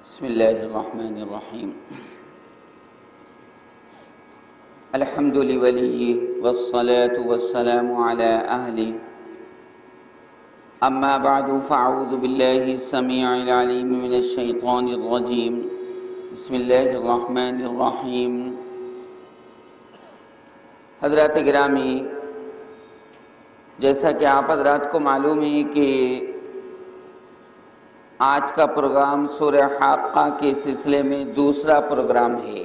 بسم اللہ الرحمن الرحیم الحمد لولی والصلاة والسلام علی اہلہ اما بعد فاعوذ باللہ السمیع العلیم من الشیطان الرجیم بسم اللہ الرحمن الرحیم۔ حضرات گرامی، جیسا کہ آپ حضرات کو معلوم ہے کہ آج کا پروگرام سورہ حاقہ کے سلسلے میں دوسرا پروگرام ہے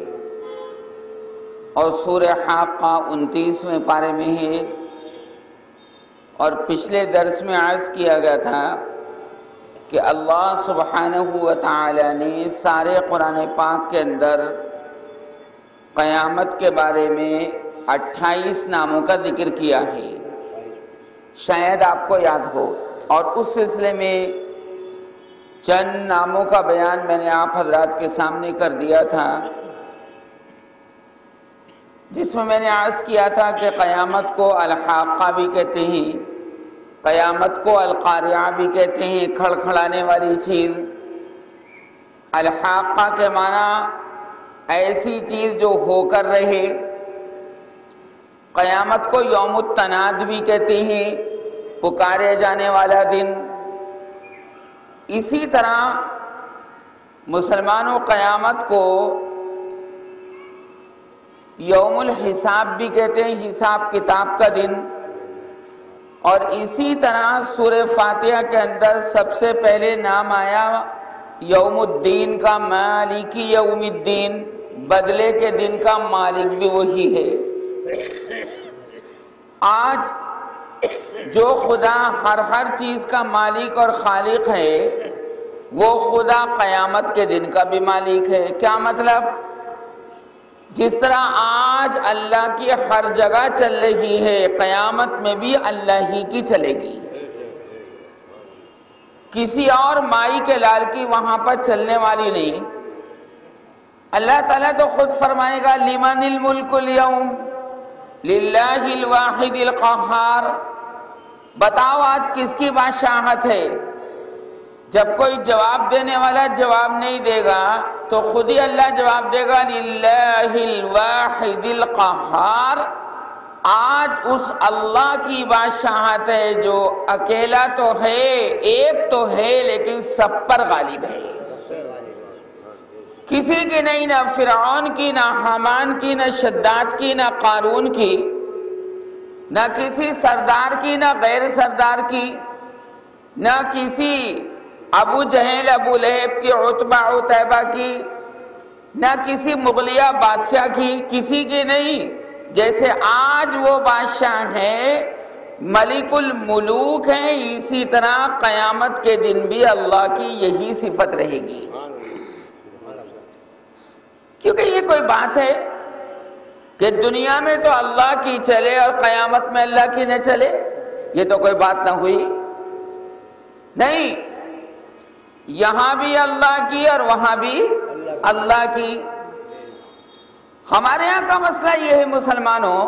اور سورہ حاقہ 29ویں پارے میں ہے، اور پچھلے درس میں عرض کیا گیا تھا کہ اللہ سبحانہ و تعالی نے سارے قرآن پاک کے اندر قیامت کے بارے میں 28 ناموں کا ذکر کیا ہے، شاید آپ کو یاد ہو، اور اس سلسلے میں چند ناموں کا بیان میں نے آپ حضرات کے سامنے کر دیا تھا، جس میں نے عرض کیا تھا کہ قیامت کو الحاقہ بھی کہتے ہیں، قیامت کو القاریہ بھی کہتے ہیں، کھڑکھڑانے والی چیز۔ الحاقہ کے معنی ایسی چیز جو ہو کر رہے۔ قیامت کو یوم التناد بھی کہتے ہیں، پکارے جانے والا دن۔ اسی طرح مسلمانوں قیامت کو یوم الحساب بھی کہتے ہیں، حساب کتاب کا دن۔ اور اسی طرح سورہ فاتحہ کے اندر سب سے پہلے نام آیا یوم الدین کا، مالک یوم الدین، بدلے کے دن کا مالک بھی وہی ہے۔ آج جو خدا ہر چیز کا مالک اور خالق ہے، وہ خدا قیامت کے دن کا بھی مالک ہے۔ کیا مطلب؟ جس طرح آج اللہ کی ہر جگہ چل رہی ہے، قیامت میں بھی اللہ ہی کی چلے گی، کسی اور مائی کے لال کی وہاں پر چلنے والی نہیں۔ اللہ تعالیٰ تو خود فرمائے گا لمن الملک اليوم للہ الواحد القہار، بتاؤ آج کس کی بادشاہت ہے؟ جب کوئی جواب دینے والا جواب نہیں دے گا تو خود ہی اللہ جواب دے گا للہ الواحد القہار، آج اس اللہ کی بادشاہت ہے جو اکیلا تو ہے، ایک تو ہے لیکن سب پر غالب ہے، کسی کی نہیں، نہ فرعون کی، نہ حامان کی، نہ شداد کی، نہ قارون کی، نہ کسی سردار کی، نہ غیر سردار کی، نہ کسی ابو جہل ابو لہب کی، عتبہ عتیبہ کی، نہ کسی مغلیہ بادشاہ کی، کسی کی نہیں۔ جیسے آج وہ بادشاہ ہیں، ملک الملوک ہیں، اسی طرح قیامت کے دن بھی اللہ کی یہی صفت رہے گی۔ کیونکہ یہ کوئی بات ہے کہ دنیا میں تو اللہ کی چلے اور قیامت میں اللہ کی نہ چلے، یہ تو کوئی بات نہ ہوئی، نہیں، یہاں بھی اللہ کی اور وہاں بھی اللہ کی۔ ہمارے یہاں کا مسئلہ یہ ہے مسلمانوں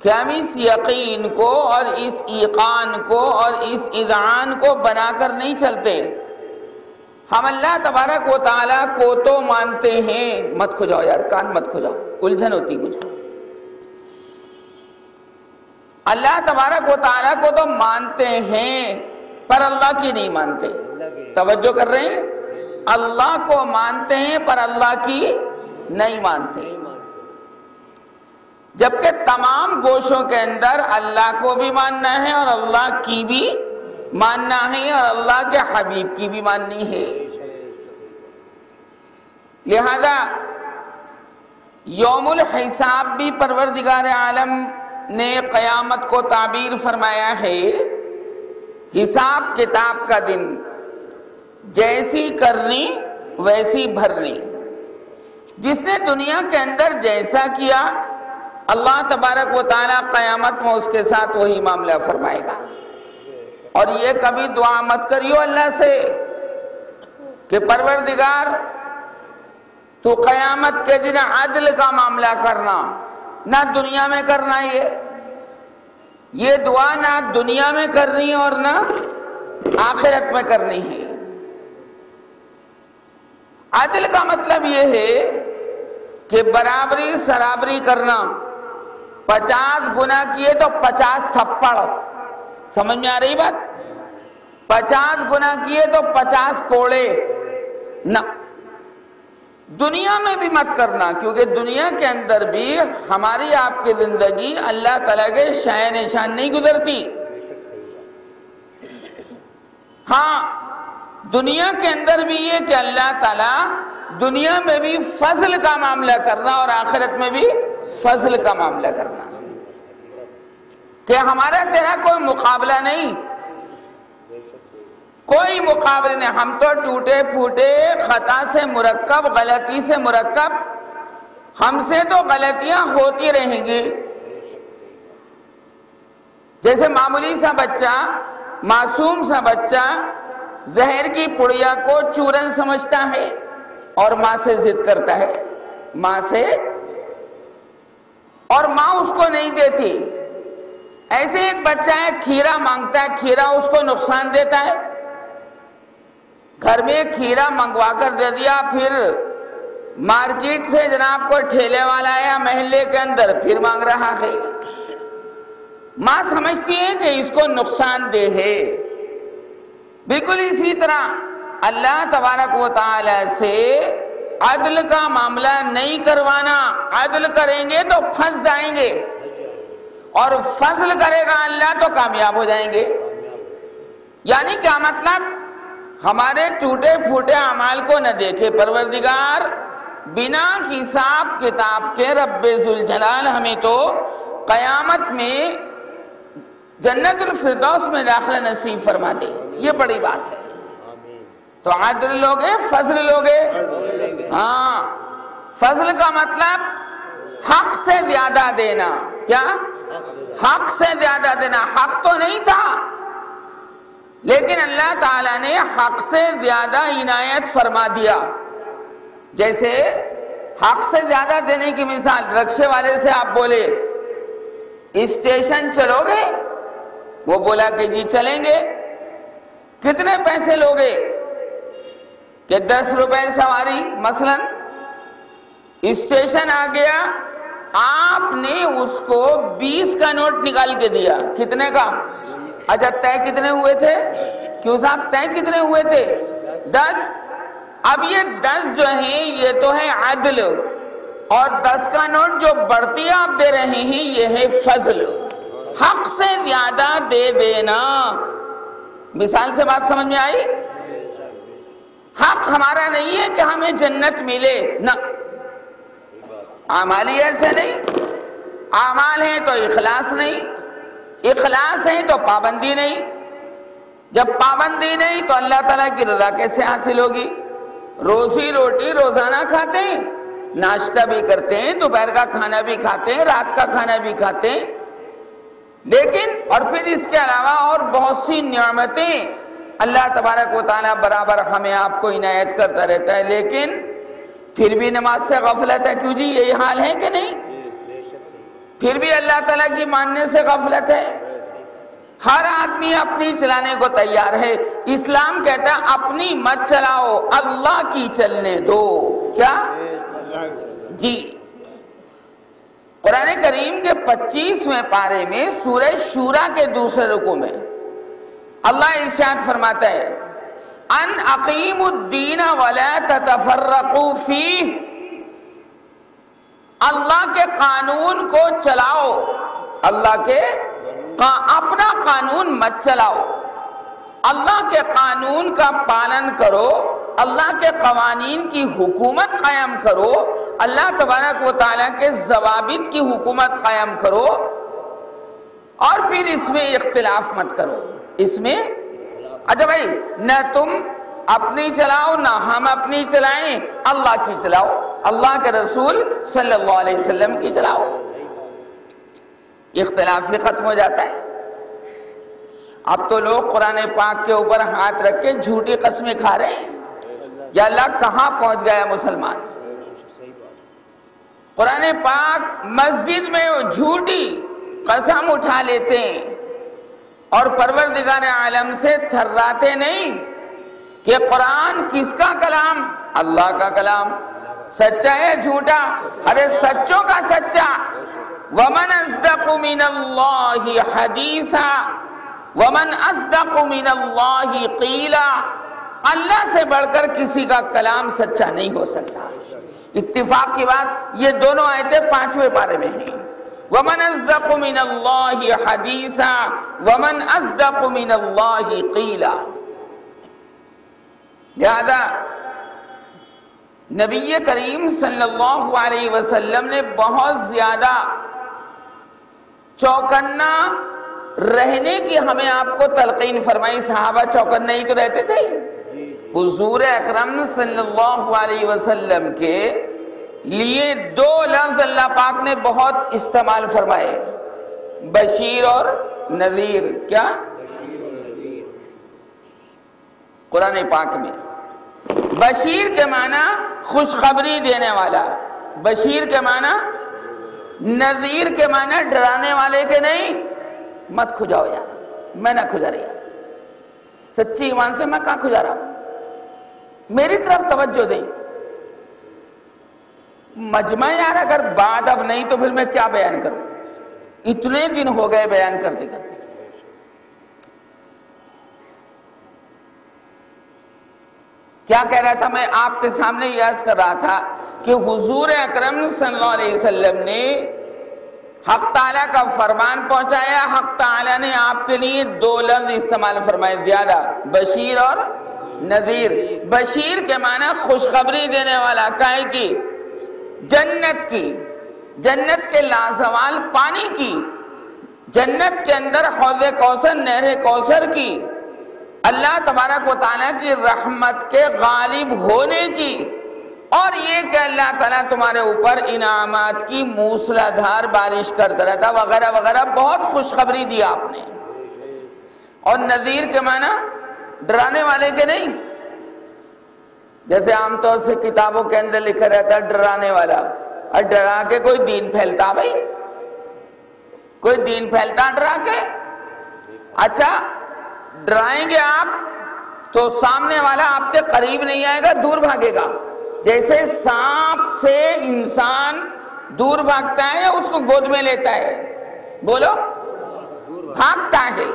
کہ ہم اس یقین کو اور اس ایقان کو اور اس اذعان کو بنا کر نہیں چلتے۔ ہم اللہ تبارک و تعالیٰ کو تو مانتے ہیں، مت کھجاؤ یار، کان مت کھجاؤ، الجھن ہوتی مجھے۔ اللہ تبارک و تعالیٰ کو تو مانتے ہیں پر اللہ کی نہیں مانتے۔ توجہ کر رہے ہیں؟ اللہ کو مانتے ہیں پر اللہ کی نہیں مانتے، جبکہ تمام گوشوں کے اندر اللہ کو بھی ماننا ہے اور اللہ کی بھی ماننا ہے اور اللہ کے حبیب کی بھی ماننی ہے۔ لہذا یوم الحساب بھی پروردگار عالم نے قیامت کو تعبیر فرمایا ہے، حساب کتاب کا دن، جیسی کرنی ویسی بھرنی۔ جس نے دنیا کے اندر جیسا کیا، اللہ تبارک و تعالیٰ قیامت میں اس کے ساتھ وہی معاملہ فرمائے گا۔ اور یہ کبھی دعا مت کریو اللہ سے کہ پروردگار تو قیامت کے دن عدل کا معاملہ کرنا، نہ دنیا میں کرنا۔ یہ دعا نہ دنیا میں کرنی اور نہ آخرت میں کرنی ہے۔ عدل کا مطلب یہ ہے کہ برابری سرابری کرنا. 50 گناہ کیے تو 50 تھپڑ. سمجھ میں آ رہی بات؟ 50 گناہ کیے تو 50 کوڑے نہ. دنیا میں بھی مت کرنا، کیونکہ دنیا کے اندر بھی ہماری آپ کی زندگی اللہ تعالیٰ کے شائع نشان نہیں گزرتی. ہاں دنیا کے اندر بھی یہ کہ اللہ تعالیٰ دنیا میں بھی فضل کا معاملہ کرنا اور آخرت میں بھی فضل کا معاملہ کرنا، کہ ہمارا تیرا کوئی مقابلہ نہیں، کوئی مقابلہ نہیں. ہم تو ٹوٹے پھوٹے، خطا سے مرکب، غلطی سے مرکب، ہم سے تو غلطیاں ہوتی رہیں گی. جیسے معمولی سا بچہ، معصوم سا بچہ زہر کی پڑیا کو چورن سمجھتا ہے اور ماں سے ضد کرتا ہے، ماں سے، اور ماں اس کو نہیں دیتی. ایسے ایک بچہ ہے کھیرا مانگتا ہے، کھیرا اس کو نقصان دیتا ہے. گھر میں کھیرا منگوا کر دے دیا، پھر مارکیٹ سے جناب کو ٹھیلے والا آیا محلے کے اندر پھر مانگ رہا ہے. ماں سمجھتی ہے کہ اس کو نقصان دہ ہے. بالکل اسی طرح اللہ تبارک و تعالی سے عدل کا معاملہ نہیں کروانا. عدل کریں گے تو پھنس جائیں گے، اور فضل کرے گا اللہ تو کامیاب ہو جائیں گے. یعنی کیا مطلب؟ ہمارے ٹوٹے پھوٹے اعمال کو نہ دیکھے پروردگار، بنا حساب کتاب کے رب ذوالجلال ہمیں تو قیامت میں جنت الفردوس میں داخلہ نصیب فرما دے. یہ بڑی بات ہے. تو عدل لوگے، فضل لوگے. ہاں، فضل کا مطلب حق سے زیادہ دینا. کیا؟ حق سے زیادہ دینا. حق تو نہیں تھا، لیکن اللہ تعالیٰ نے حق سے زیادہ عنایت فرما دیا. جیسے حق سے زیادہ دینے کی مثال، رکشے والے سے آپ بولے اسٹیشن چلو گے؟ وہ بولا کہ جی چلیں گے. کتنے پیسے لوگے؟ کہ 10 روپے سواری. مثلا اسٹیشن آ گیا، آپ نے اس کو 20 کا نوٹ نکال کے دیا. کتنے کا؟ اچھا طے کتنے ہوئے تھے؟ کیوں صاحب طے کتنے ہوئے تھے؟ 10. اب یہ 10 جو ہیں یہ تو ہے عدل، اور 10 کا نوٹ جو بڑھتی آپ دے رہے ہیں یہ ہے فضل. حق سے زیادہ دے دینا. مثال سے بات سمجھ میں آئی؟ حق ہمارا نہیں ہے کہ ہمیں جنت ملے، نہ. اعمال ہی ایسے نہیں. اعمال ہیں تو اخلاص نہیں، اخلاص ہے تو پابندی نہیں. جب پابندی نہیں تو اللہ تعالیٰ کی رضا کیسے حاصل ہوگی؟ روزی روٹی روزانہ کھاتے ہیں، ناشتہ بھی کرتے ہیں، دوپہر کا کھانا بھی کھاتے ہیں، رات کا کھانا بھی کھاتے ہیں، لیکن اور پھر اس کے علاوہ اور بہت سی نعمتیں اللہ تبارک و تعالیٰ برابر ہمیں آپ کو عنایت کرتا رہتا ہے، لیکن پھر بھی نماز سے غفلت ہے. کیوں جی؟ یہی حال ہے کہ نہیں؟ پھر بھی اللہ تعالیٰ کی ماننے سے غفلت ہے. ہر آدمی اپنی چلانے کو تیار ہے. اسلام کہتا ہے اپنی مت چلاؤ، اللہ کی چلنے دو. کیا؟ جی. قرآن کریم کے 25ویں پارے میں سورہ شورا کے دوسرے رکوع میں اللہ ارشاد فرماتا ہے ان اقیموا الدین ولا تتفرقوا فیہ. اللہ کے قانون کو چلاؤ، اللہ کے اپنا قانون مت چلاؤ، اللہ کے قانون کا پالن کرو، اللہ کے قوانین کی حکومت قائم کرو، اللہ تبارک و تعالیٰ کے ضوابط کی حکومت قائم کرو، اور پھر اس میں اختلاف مت کرو. اس میں اچھا بھائی نہ تم اپنی چلاؤ نہ ہم اپنی چلائیں، اللہ کی چلاؤ، اللہ کے رسول صلی اللہ علیہ وسلم کی چلاؤ. اختلاف بھی ختم ہو جاتا ہے. اب تو لوگ قرآن پاک کے اوپر ہاتھ رکھ کے جھوٹی قسمیں کھا رہے ہیں. یا اللہ کہاں پہنچ گیا مسلمان؟ قرآن پاک مسجد میں جھوٹی قسم اٹھا لیتے ہیں اور پروردگار عالم سے تھراتے نہیں کہ قرآن کس کا کلام؟ اللہ کا کلام. سچا ہے جھوٹا؟ ارے سچوں کا سچا. ومن اصدق من اللہ حدیثا ومن اصدق من اللہ قیلا. اللہ سے بڑھ کر کسی کا کلام سچا نہیں ہو سکتا. اتفاق کی بات یہ دونوں آیتیں 5ویں پارے میں ہیں. ومن اصدق من اللہ حدیثا ومن اصدق من اللہ قیلا. لہذا نبی کریم صلی اللہ علیہ وسلم نے بہت زیادہ چوکنا رہنے کی ہمیں آپ کو تلقین فرمائی. صحابہ چوکنا ہی تو رہتے تھے. حضور اکرم صلی اللہ علیہ وسلم کے لیے 2 لفظ اللہ پاک نے بہت استعمال فرمائے، بشیر اور نذیر. کیا؟ قرآن پاک میں بشیر کے معنی خوشخبری دینے والا، بشیر کے معنی، نذیر کے معنی ڈرانے والے کے نہیں. مت کھجاؤ یار، میں نہ کھجا رہی. سچی ایمان سے میں کہاں کھجا رہا ہوں؟ میری طرف توجہ دیں. مجمع یار اگر بات اب نہیں تو پھر میں کیا بیان کروں؟ اتنے دن ہو گئے بیان کرتے کرتے. کیا کہہ رہا تھا میں آپ کے سامنے یہ عرض کر رہا تھا کہ حضور اکرم صلی اللہ علیہ وسلم نے حق تعالیٰ کا فرمان پہنچایا. حق تعالیٰ نے آپ کے لیے 2 لفظ استعمال فرمائے زیادہ، بشیر اور نذیر. بشیر کے معنی خوشخبری دینے والا. کائے کی؟ جنت کی، جنت کے لازوال پانی کی، جنت کے اندر حوض کوثر، نہر کوثر کی، اللہ تبارک و تعالیٰ کی رحمت کے غالب ہونے کی، اور یہ کہ اللہ تعالیٰ تمہارے اوپر انعامات کی موسلا دھار بارش کرتا رہتا وغیرہ وغیرہ. بہت خوشخبری دی آپ نے. اور نذیر کے معنی ڈرانے والے کے نہیں. جیسے عام طور سے کتابوں کے اندر لکھا رہتا ہے ڈرانے والا، اور ڈرا کے کوئی دین پھیلتا. بھائی کوئی دین پھیلتا ڈرا کے؟ اچھا ڈرائیں گے آپ تو سامنے والا آپ کے قریب نہیں آئے گا، دور بھاگے گا. جیسے سانپ سے انسان دور بھاگتا ہے یا اس کو گود میں لیتا ہے؟ بولو، بھاگتا ہے.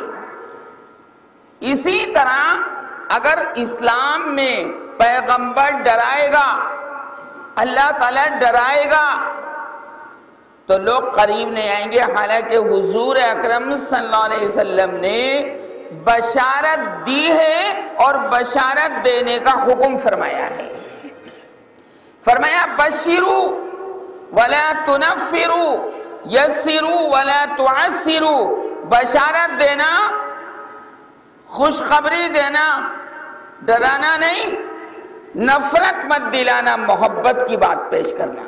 اسی طرح اگر اسلام میں پیغمبر ڈرائے گا، اللہ تعالیٰ ڈرائے گا تو لوگ قریب نہیں آئیں گے. حالانکہ حضور اکرم صلی اللہ علیہ وسلم نے بشارت دی ہے اور بشارت دینے کا حکم فرمایا ہے. فرمایا بشروا ولا تنفروا یسروا ولا تعسروا. بشارت دینا، خوشخبری دینا، ڈرانا نہیں، نفرت مت دلانا، محبت کی بات پیش کرنا.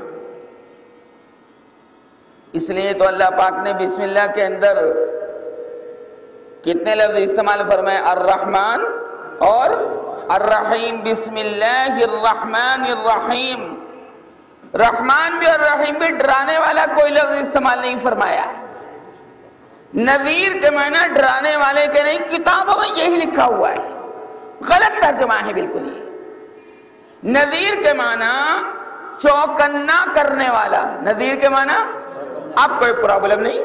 اس لیے تو اللہ پاک نے بسم اللہ کے اندر کتنے لفظ استعمال فرمائے؟ الرحمن اور الرحیم. بسم اللہ الرحمن الرحیم. رحمان بھی اور رحیم بھی ڈرانے والا کوئی لفظ استعمال نہیں فرمایا. نذیر کے معنی ڈرانے والے کے نہیں. کتابوں میں یہی لکھا ہوا ہے، غلط ترجمہ ہے بالکل. یہ نذیر کے معنی چوکنا کرنے والا. نذیر کے معنی اب کوئی پرابلم نہیں.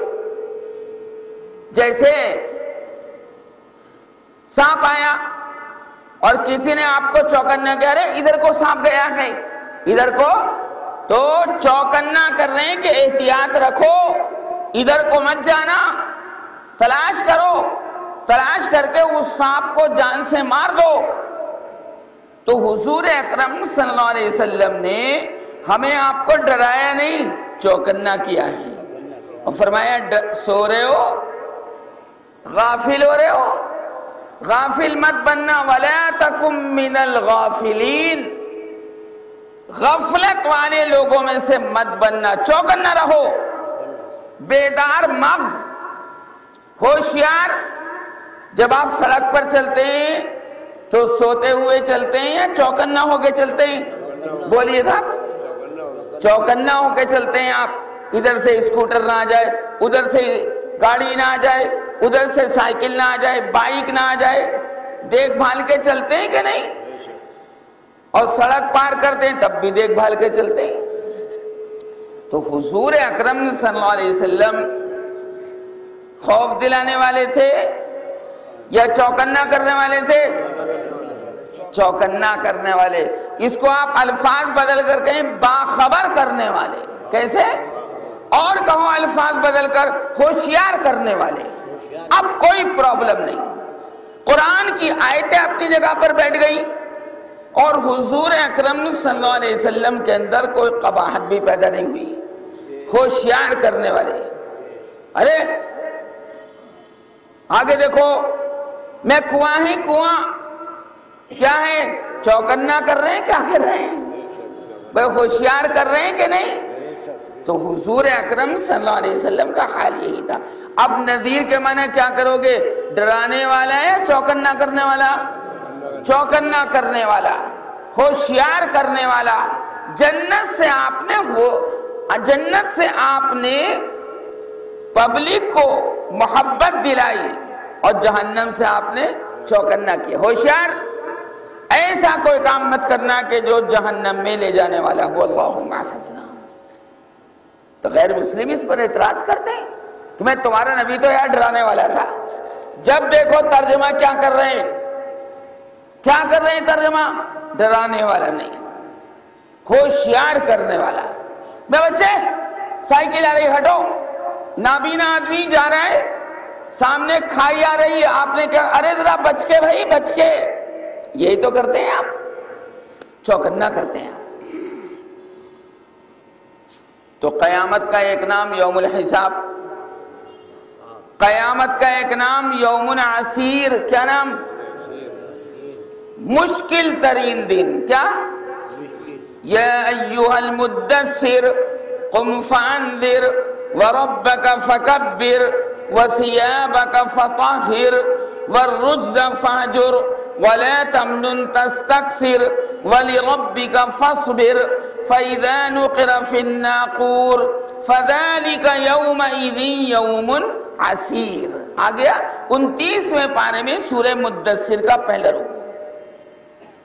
جیسے سانپ آیا اور کسی نے آپ کو چوکنا کیا رہے ادھر کو سانپ گیا ہے، ادھر کو، تو چوکنا کر رہے ہیں کہ احتیاط رکھو، ادھر کو مت جانا، تلاش کرو، تلاش کر کے اس سانپ کو جان سے مار دو. تو حضور اکرم صلی اللہ علیہ وسلم نے ہمیں آپ کو ڈرایا نہیں، چوکنا کیا ہے. اور فرمایا سو رہے ہو، غافل ہو رہے ہو، غافل مت بننا. وَلَا تَكُن مِّنَ الْغَافِلِينَ. غفلت والے لوگوں میں سے مت بننا، چوکنا رہو. بیدار مغز، ہوشیار. جب آپ سڑک پر چلتے ہیں تو سوتے ہوئے چلتے ہیں یا چوکنا ہو کے چلتے ہیں؟ بولیے تھا، چوکنا ہو کے چلتے ہیں آپ. ادھر سے اسکوٹر نہ آ جائے، ادھر سے گاڑی نہ آ جائے، ادھر سے سائیکل نہ آ جائے، بائک نہ آ جائے. دیکھ بھال کے چلتے ہیں کہ نہیں؟ اور سڑک پار کرتے ہیں تب بھی دیکھ بھال کے چلتے ہیں۔ تو حضور اکرم صلی اللہ علیہ وسلم خوف دلانے والے تھے یا چوکنا کرنے والے تھے؟ چوکنا کرنے والے۔ اس کو آپ الفاظ بدل کر کہیں باخبر کرنے والے، کیسے؟ اور کہو الفاظ بدل کر ہوشیار کرنے والے۔ اب کوئی پرابلم نہیں، قرآن کی آیتیں اپنی جگہ پر بیٹھ گئی اور حضور اکرم صلی اللہ علیہ وسلم کے اندر کوئی قباحت بھی پیدا نہیں ہوئی، ہوشیار کرنے والے۔ ارے آگے دیکھو، میں کنواں ہی کنواں، کیا ہے؟ چوکنا کر رہے ہیں، کیا کر رہے ہیں بھائی؟ ہوشیار کر رہے ہیں کہ نہیں؟ تو حضور اکرم صلی اللہ علیہ وسلم کا حال یہی تھا۔ اب نذیر کے معنی کیا کرو گے؟ ڈرانے والا ہے یا چوکنا کرنے والا؟ چوکنا کرنے والا، ہوشیار کرنے والا۔ جنت سے آپ نے پبلک کو محبت دلائی اور جہنم سے آپ نے چوکنا کیا۔ ہوشیار، ایسا کوئی کام مت کرنا کہ جو جہنم میں لے جانے والا ہو، اللہم احفظنا۔ تو غیر مسلم اس پر اعتراض کرتے ہیں کہ میں تمہارا نبی تو یار ڈرانے والا تھا۔ جب دیکھو ترجمہ کیا کر رہے ہیں؟ کیا کر رہے ہیں ترجمہ؟ ڈرانے والا نہیں، ہوشیار کرنے والا۔ میں بچے سائیکل آ رہی، ہٹو، نابینا آدمی جا رہا ہے، سامنے کھائی آ رہی ہے، آپ نے کیا؟ ارے ذرا بچ کے بھائی، بچ کے۔ یہی تو کرتے ہیں آپ، چوکنا کرتے ہیں آپ۔ تو قیامت کا ایک نام یوم الحساب، قیامت کا ایک نام یوم عسیر۔ کیا نام؟ مشکل ترین دن۔ کیا؟ یا ایھا المدثر قم فانذر وربک فکبر وثیابک فطہر والرجز فاہجر ولا تمنن تستکثر ولربک فاصبر فإذا نقر في الناقور فذلك يومئذ يوم عسیر۔ آ گیا 29ویں پارے میں سورہ مدثر کا پہلا رکوع۔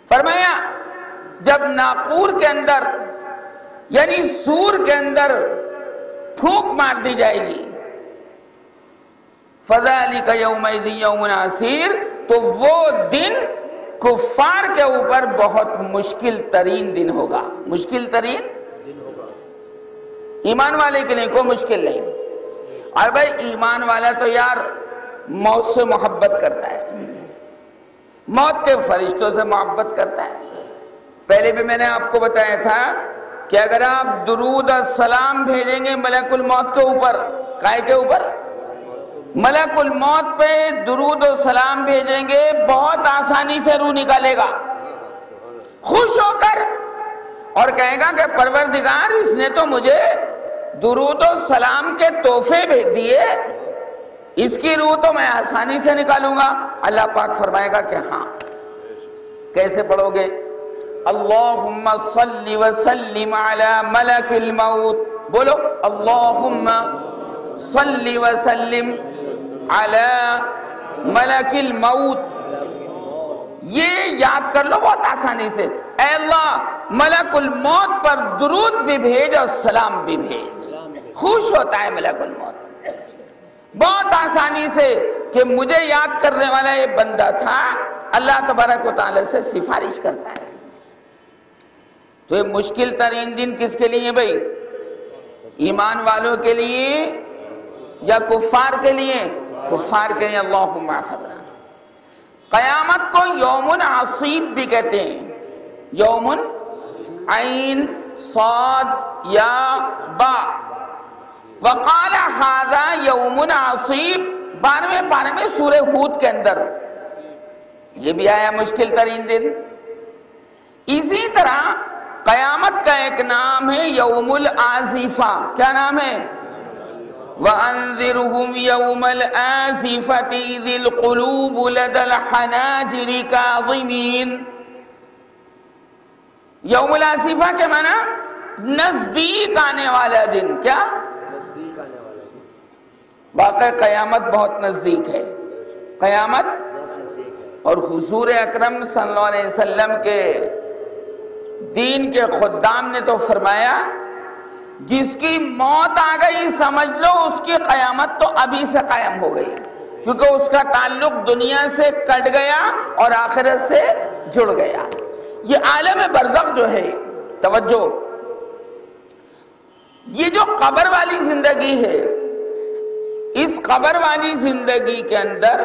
فرمایا جب ناقور کے اندر یعنی سور کے اندر پھونک مار دی جائے گی، فذلك يومئذ يوم عسیر، تو وہ دن کفار کے اوپر بہت مشکل ترین دن ہوگا۔ مشکل ترین دن ہوگا، ایمان والے کے لیے کوئی مشکل نہیں۔ اور بھائی ایمان والا تو یار موت سے محبت کرتا ہے، موت کے فرشتوں سے محبت کرتا ہے۔ پہلے بھی میں نے آپ کو بتایا تھا کہ اگر آپ درود السلام بھیجیں گے ملک الموت کے اوپر، کائے کے اوپر؟ ملک الموت پہ درود و سلام بھیجیں گے، بہت آسانی سے روح نکالے گا، خوش ہو کر، اور کہے گا کہ پروردگار اس نے تو مجھے درود و سلام کے تحفے بھیج دیے، اس کی روح تو میں آسانی سے نکالوں گا۔ اللہ پاک فرمائے گا کہ ہاں۔ کیسے پڑھو گے؟ اللہم صلی وسلم علی ملک الموت، بولو اللہم صلی وسلم علی ملک الموت۔ یہ یاد کر لو بہت آسانی سے، اے اللہ ملک الموت پر درود بھی بھیج اور سلام بھی بھیج۔ خوش ہوتا ہے ملک الموت بہت آسانی سے کہ مجھے یاد کرنے والا یہ بندہ تھا، اللہ تبارک و تعالی سے سفارش کرتا ہے۔ تو یہ مشکل ترین دن کس کے لیے بھائی؟ ایمان والوں کے لیے یا کفار کے لیے؟ کفار کے لیے۔ اللہم احفظنا۔ قیامت کو یوم عصیب بھی کہتے ہیں، یوم عین صاد یا با۔ وقال ھذا یوم عصیب، 12ویں پارے میں سورہ ہود کے اندر یہ بھی آیا مشکل ترین دن۔ اسی طرح قیامت کا ایک نام ہے یوم الآزفہ۔ کیا نام ہے؟ وَأَنذِرْهُمْ يَوْمَ الْآزِفَةِ إِذِ الْقُلُوبُ لَدَى الْحَنَاجِرِ كَاظِمِينَ۔ یوم الآزفہ کے معنی نزدیک آنے والا دن۔ کیا؟ نزدیک آنے والا دن۔ واقع قیامت بہت نزدیک ہے، قیامت، اور حضور اکرم صلی اللہ علیہ وسلم کے دین کے خدام نے تو فرمایا جس کی موت آ گئی سمجھ لو اس کی قیامت تو ابھی سے قائم ہو گئی، کیونکہ اس کا تعلق دنیا سے کٹ گیا اور آخرت سے جڑ گیا۔ یہ عالم برزخ جو ہے، توجہ، یہ جو قبر والی زندگی ہے، اس قبر والی زندگی کے اندر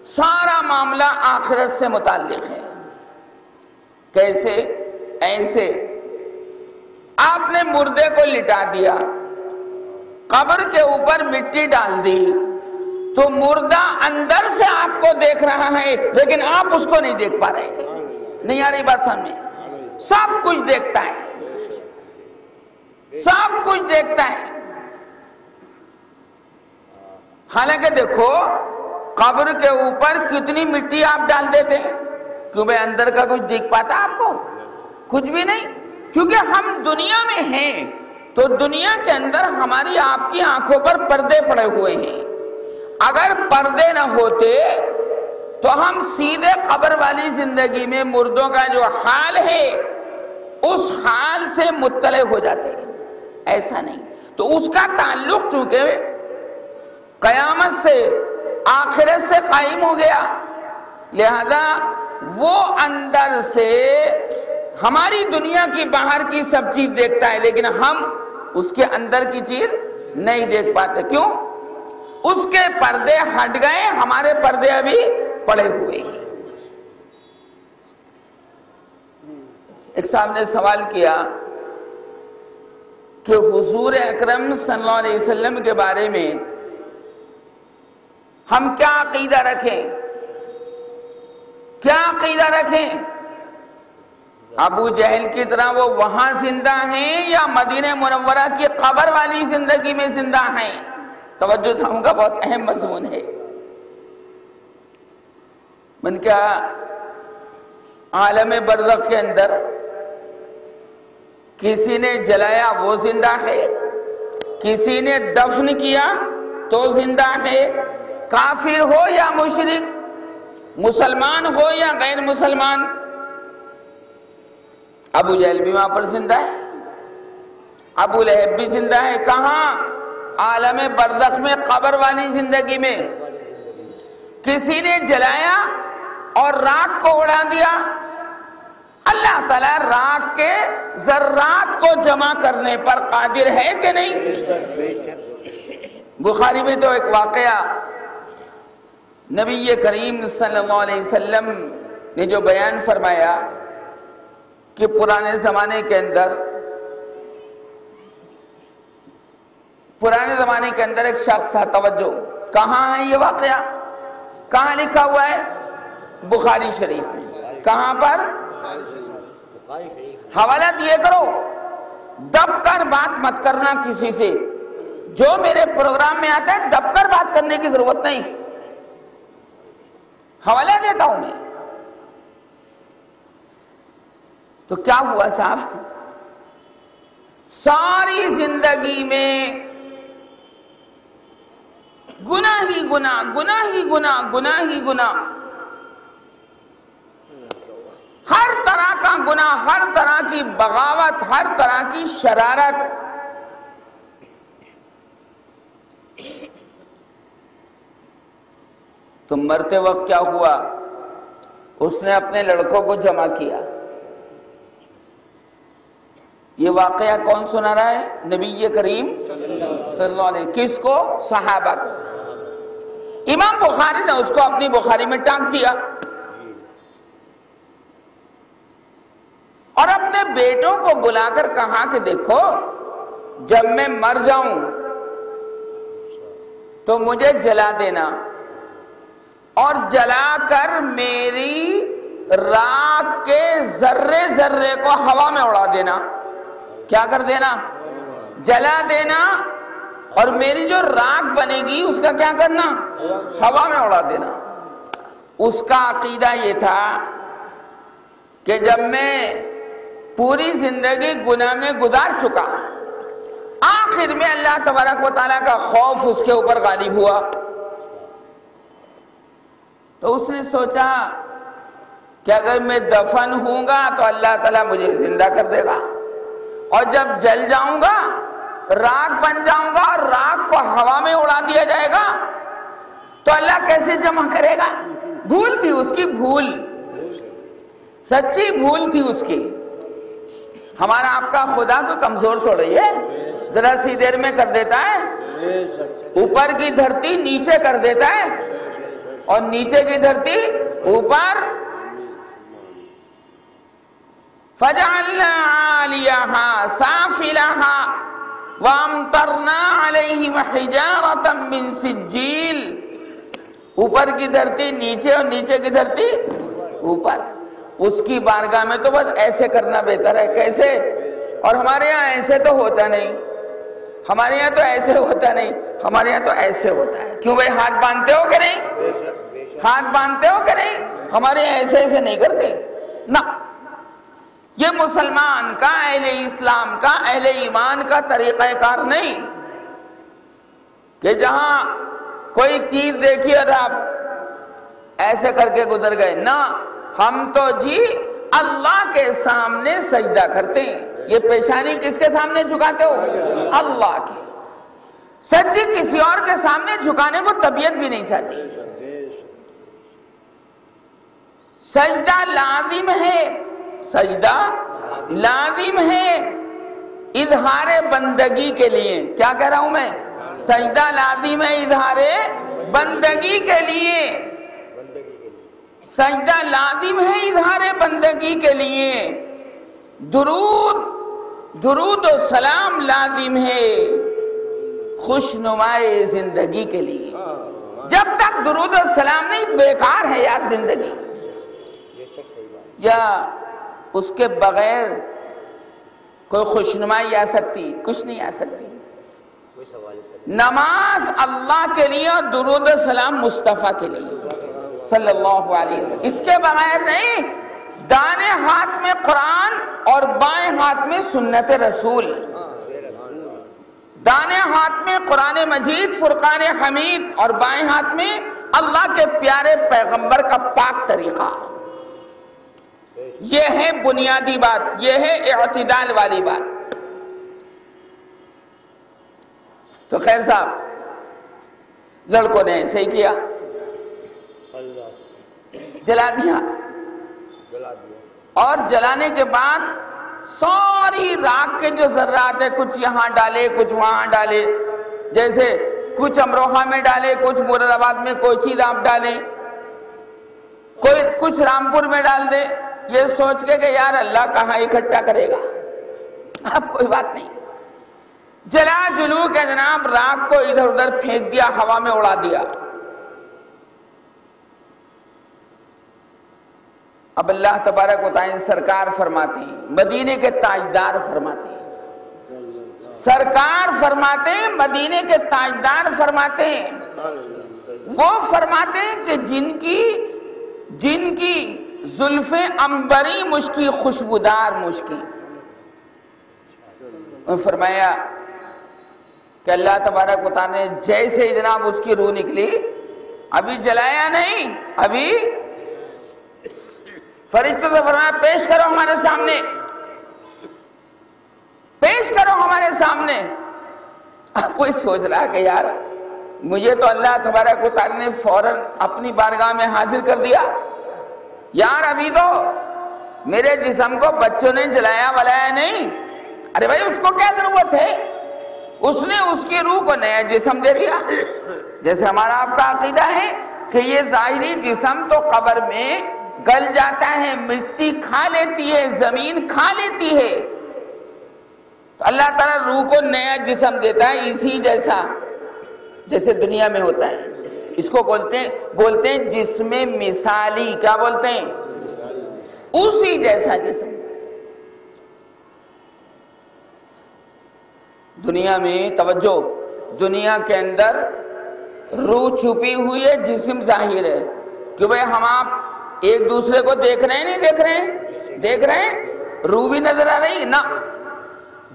سارا معاملہ آخرت سے متعلق ہے۔ کیسے؟ ایسے آپ نے مردے کو لٹا دیا، قبر کے اوپر مٹی ڈال دی، تو مردہ اندر سے آپ کو دیکھ رہا ہے لیکن آپ اس کو نہیں دیکھ پا رہے۔ نہیں آ رہی بات سامنے؟ سب کچھ دیکھتا ہے، سب کچھ دیکھتا ہے۔ حالانکہ دیکھو قبر کے اوپر کتنی مٹی آپ ڈال دیتے ہیں، کیوں بھائی اندر کا کچھ دیکھ پاتا آپ کو؟ کچھ بھی نہیں، کیونکہ ہم دنیا میں ہیں تو دنیا کے اندر ہماری آپ کی آنکھوں پر پردے پڑے ہوئے ہیں۔ اگر پردے نہ ہوتے تو ہم سیدھے قبر والی زندگی میں مردوں کا جو حال ہے اس حال سے مطلع ہو جاتے ہیں۔ ایسا نہیں، تو اس کا تعلق چونکہ قیامت سے آخرت سے قائم ہو گیا، لہذا وہ اندر سے ہماری دنیا کی باہر کی سب چیز دیکھتا ہے لیکن ہم اس کے اندر کی چیز نہیں دیکھ پاتے۔ کیوں؟ اس کے پردے ہٹ گئے، ہمارے پردے ابھی پڑے ہوئے ہیں۔ ایک صاحب نے سوال کیا کہ حضور اکرم صلی اللہ علیہ وسلم کے بارے میں ہم کیا عقیدہ رکھیں؟ کیا عقیدہ رکھیں؟ ابو جہل کی طرح وہ وہاں زندہ ہیں یا مدینہ منورہ کی قبر والی زندگی میں زندہ ہیں؟ توجہ تھاؤں کا بہت اہم مضمون ہے۔ من کیا عالم برزخ کے اندر کسی نے جلایا وہ زندہ ہے، کسی نے دفن کیا تو زندہ ہے، کافر ہو یا مشرک، مسلمان ہو یا غیر مسلمان۔ ابو جہل بھی وہاں پر زندہ ہے، ابو لہب بھی زندہ ہے۔ کہاں؟ عالم برزخ میں، قبر والی زندگی میں۔ کسی نے جلایا اور راکھ کو اڑا دیا، اللہ تعالیٰ راکھ کے ذرات کو جمع کرنے پر قادر ہے کہ نہیں؟ بخاری میں تو ایک واقعہ نبی کریم صلی اللہ علیہ وسلم نے جو بیان فرمایا کہ پرانے زمانے کے اندر ایک شخص تھا۔ توجہ، کہاں ہے یہ واقعہ؟ کہاں لکھا ہوا ہے؟ بخاری شریف میں۔ کہاں پر؟ حوالہ دیے کرو، دب کر بات مت کرنا کسی سے۔ جو میرے پروگرام میں آتا ہے دب کر بات کرنے کی ضرورت نہیں، حوالہ دیتا ہوں میں۔ تو کیا ہوا صاحب؟ ساری زندگی میں گناہ ہی گناہ، گناہ ہی گناہ، گناہ ہی گناہ، ہر طرح کا گناہ، ہر طرح کی بغاوت، ہر طرح کی شرارت۔ تو مرتے وقت کیا ہوا؟ اس نے اپنے لڑکوں کو جمع کیا۔ یہ واقعہ کون سنا رہا ہے؟ نبی کریم صلی اللہ علیہ وسلم۔ کس کو؟ صحابہ کو۔ امام بخاری نے اس کو اپنی بخاری میں ٹانک دیا اور اپنے بیٹوں کو بلا کر کہا کہ دیکھو جب میں مر جاؤں تو مجھے جلا دینا اور جلا کر میری راکھ کے ذرے ذرے کو ہوا میں اڑا دینا۔ کیا کر دینا؟ جلا دینا، اور میری جو راکھ بنے گی اس کا کیا کرنا؟ ہوا میں اڑا دینا۔ اس کا عقیدہ یہ تھا کہ جب میں پوری زندگی گناہ میں گزار چکا، آخر میں اللہ تبارک و تعالیٰ کا خوف اس کے اوپر غالب ہوا، تو اس نے سوچا کہ اگر میں دفن ہوں گا تو اللہ تعالیٰ مجھے زندہ کر دے گا، اور جب جل جاؤں گا راکھ بن جاؤں گا اور راکھ کو ہوا میں اڑا دیا جائے گا تو اللہ کیسے جمع کرے گا؟ بھول تھی اس کی، بھول، سچی بھول تھی اس کی۔ ہمارا آپ کا خدا تو کمزور تھوڑی ہے، ذرا سی دیر میں کر دیتا ہے، اوپر کی دھرتی نیچے کر دیتا ہے اور نیچے کی دھرتی اوپر۔ فَجَعَلْنَا عَالِيَهَا سَافِلَهَا وَأَمْطَرْنَا عَلَيْهِمْ حِجَارَةً مِّن سِجِّيلٍ، اوپر کی دھرتی نیچے اور نیچے کی دھرتی اوپر۔ اس کی بارگاہ میں تو بس ایسے کرنا بہتر ہے۔ کیسے؟ اور ہمارے یہاں ایسے تو ہوتا نہیں، ہمارے یہاں تو ایسے ہوتا نہیں، ہمارے یہاں تو ایسے ہوتا ہے۔ کیوں بھائی؟ ہاتھ باندھتے ہو کہ نہیں؟ ہاتھ باندھتے ہو کہ نہیں؟ ہمارے یہاں ایسے ایسے نہیں کرتے نا۔ یہ مسلمان کا، اہل اسلام کا، اہل ایمان کا طریقہ کار نہیں کہ جہاں کوئی چیز دیکھی اور آپ ایسے کر کے گزر گئے۔ نہ، ہم تو جی اللہ کے سامنے سجدہ کرتے ہیں۔ یہ پیشانی کس کے سامنے جھکاتے ہو؟ اللہ کی۔ سچی کسی اور کے سامنے جھکانے کو طبیعت بھی نہیں چاہتی۔ سجدہ لازم ہے، سجدہ لازم ہے اظہار بندگی کے لیے۔ کیا کہہ رہا ہوں میں؟ سجدہ لازم ہے اظہار بندگی کے لیے، سجدہ لازم ہے اظہار بندگی کے لیے، درود و سلام لازم ہے خوشنمائے زندگی کے لیے۔ جب تک درود و سلام نہیں، بیکار ہے یار زندگی، یا اس کے بغیر کوئی خوشنمائی آ سکتی؟ کچھ نہیں آ سکتی۔ نماز اللہ کے لیے اور درود و سلام مصطفیٰ کے لیے صلی اللہ علیہ وسلم، اس کے بغیر نہیں۔ دائیں ہاتھ میں قرآن اور بائیں ہاتھ میں سنت رسول، دائیں ہاتھ میں قرآن مجید فرقان حمید اور بائیں ہاتھ میں اللہ کے پیارے پیغمبر کا پاک طریقہ۔ یہ ہے بنیادی بات، یہ ہے اعتدال والی بات۔ تو خیر صاحب، لڑکوں نے ایسے ہی کیا، جلا دیا، اور جلانے کے بعد ساری راکھ کے جو ذرات ہیں، کچھ یہاں ڈالے کچھ وہاں ڈالے، جیسے کچھ امروہہ میں ڈالے، کچھ مراد آباد میں کوئی چیز آپ ڈالیں، کوئی کچھ رامپور میں ڈال دے، یہ سوچ کے کہ یار اللہ کہاں اکٹھا کرے گا۔ اب کوئی بات نہیں، جلا جلو کے جناب راکھ کو ادھر ادھر پھینک دیا، ہوا میں اڑا دیا۔ اب اللہ تبارک و تعالی سرکار فرماتے ہیں، مدینے کے تاجدار فرماتے ہیں، سرکار فرماتے ہیں، مدینے کے تاجدار فرماتے ہیں، وہ فرماتے ہیں کہ جن کی زلفیں عنبری مشکی، خوشبودار مشکی۔ انہوں نے فرمایا کہ اللہ تبارک و تعالی نے جیسے جناب اس کی روح نکلی، ابھی جلایا نہیں، ابھی فرشتوں سے فرمایا پیش کرو ہمارے سامنے، پیش کرو ہمارے سامنے۔ اب کوئی سوچ رہا کہ یار مجھے تو اللہ تبارک و تعالی نے فوراً اپنی بارگاہ میں حاضر کر دیا، یار ابھی تو میرے جسم کو بچوں نے جلایا ولایا نہیں۔ ارے بھائی اس کو کیا ضرورت ہے؟ اس نے اس کی روح کو نیا جسم دے دیا۔ جیسے ہمارا آپ کا عقیدہ ہے کہ یہ ظاہری جسم تو قبر میں گل جاتا ہے، مٹی کھا لیتی ہے، زمین کھا لیتی ہے، تو اللہ تعالیٰ روح کو نیا جسم دیتا ہے، اسی جیسا جیسے دنیا میں ہوتا ہے۔ اس کو بولتے ہیں جسم مثالی۔ کیا بولتے ہیں؟ اسی جیسا جسم۔ دنیا میں توجہ، دنیا کے اندر روح چھپی ہوئی ہے، جسم ظاہر ہے۔ کہ بھئی ہم آپ ایک دوسرے کو دیکھ رہے ہیں، نہیں دیکھ رہے ہیں؟ دیکھ رہے ہیں، روح بھی نظر آ رہی ہے نا۔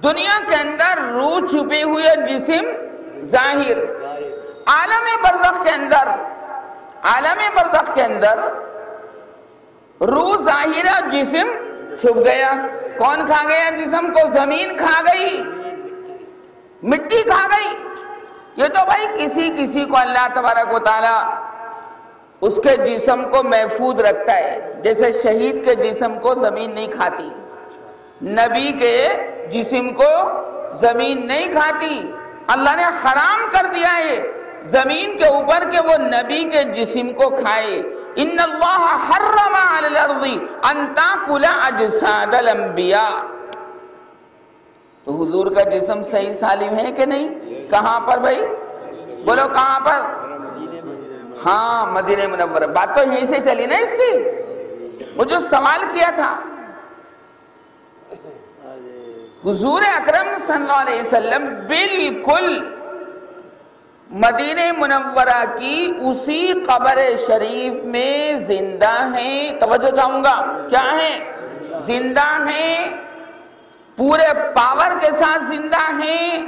دنیا کے اندر روح چھپی ہوئی ہے، جسم ظاہر۔ عالم برزخ کے اندر روح ظاہرہ جسم چھپ گیا. کون کھا گیا جسم کو؟ زمین کھا گئی، مٹی کھا گئی. یہ تو بھائی کسی کو اللہ تبارک و تعالی اس کے جسم کو محفوظ رکھتا ہے. جیسے شہید کے جسم کو زمین نہیں کھاتی، نبی کے جسم کو زمین نہیں کھاتی. اللہ نے حرام کر دیا ہے زمین کے اوپر کہ وہ نبی کے جسم کو کھائے. ان اللہ حرم علی الارض ان تاکل اجساد الانبیاء. تو حضور کا جسم صحیح سالم ہے کہ نہیں؟ کہاں پر بھائی؟ بولو کہاں پر؟ ہاں مدینہ منورہ. بات تو یہیں سے چلی نا اس کی. وہ جو سوال کیا تھا حضور اکرم صلی اللہ علیہ وسلم بالکل مدینہ منورہ کی اسی قبر شریف میں زندہ ہیں. توجہ چاہوں گا، کیا ہیں؟ زندہ ہیں، پورے پاور کے ساتھ زندہ ہیں،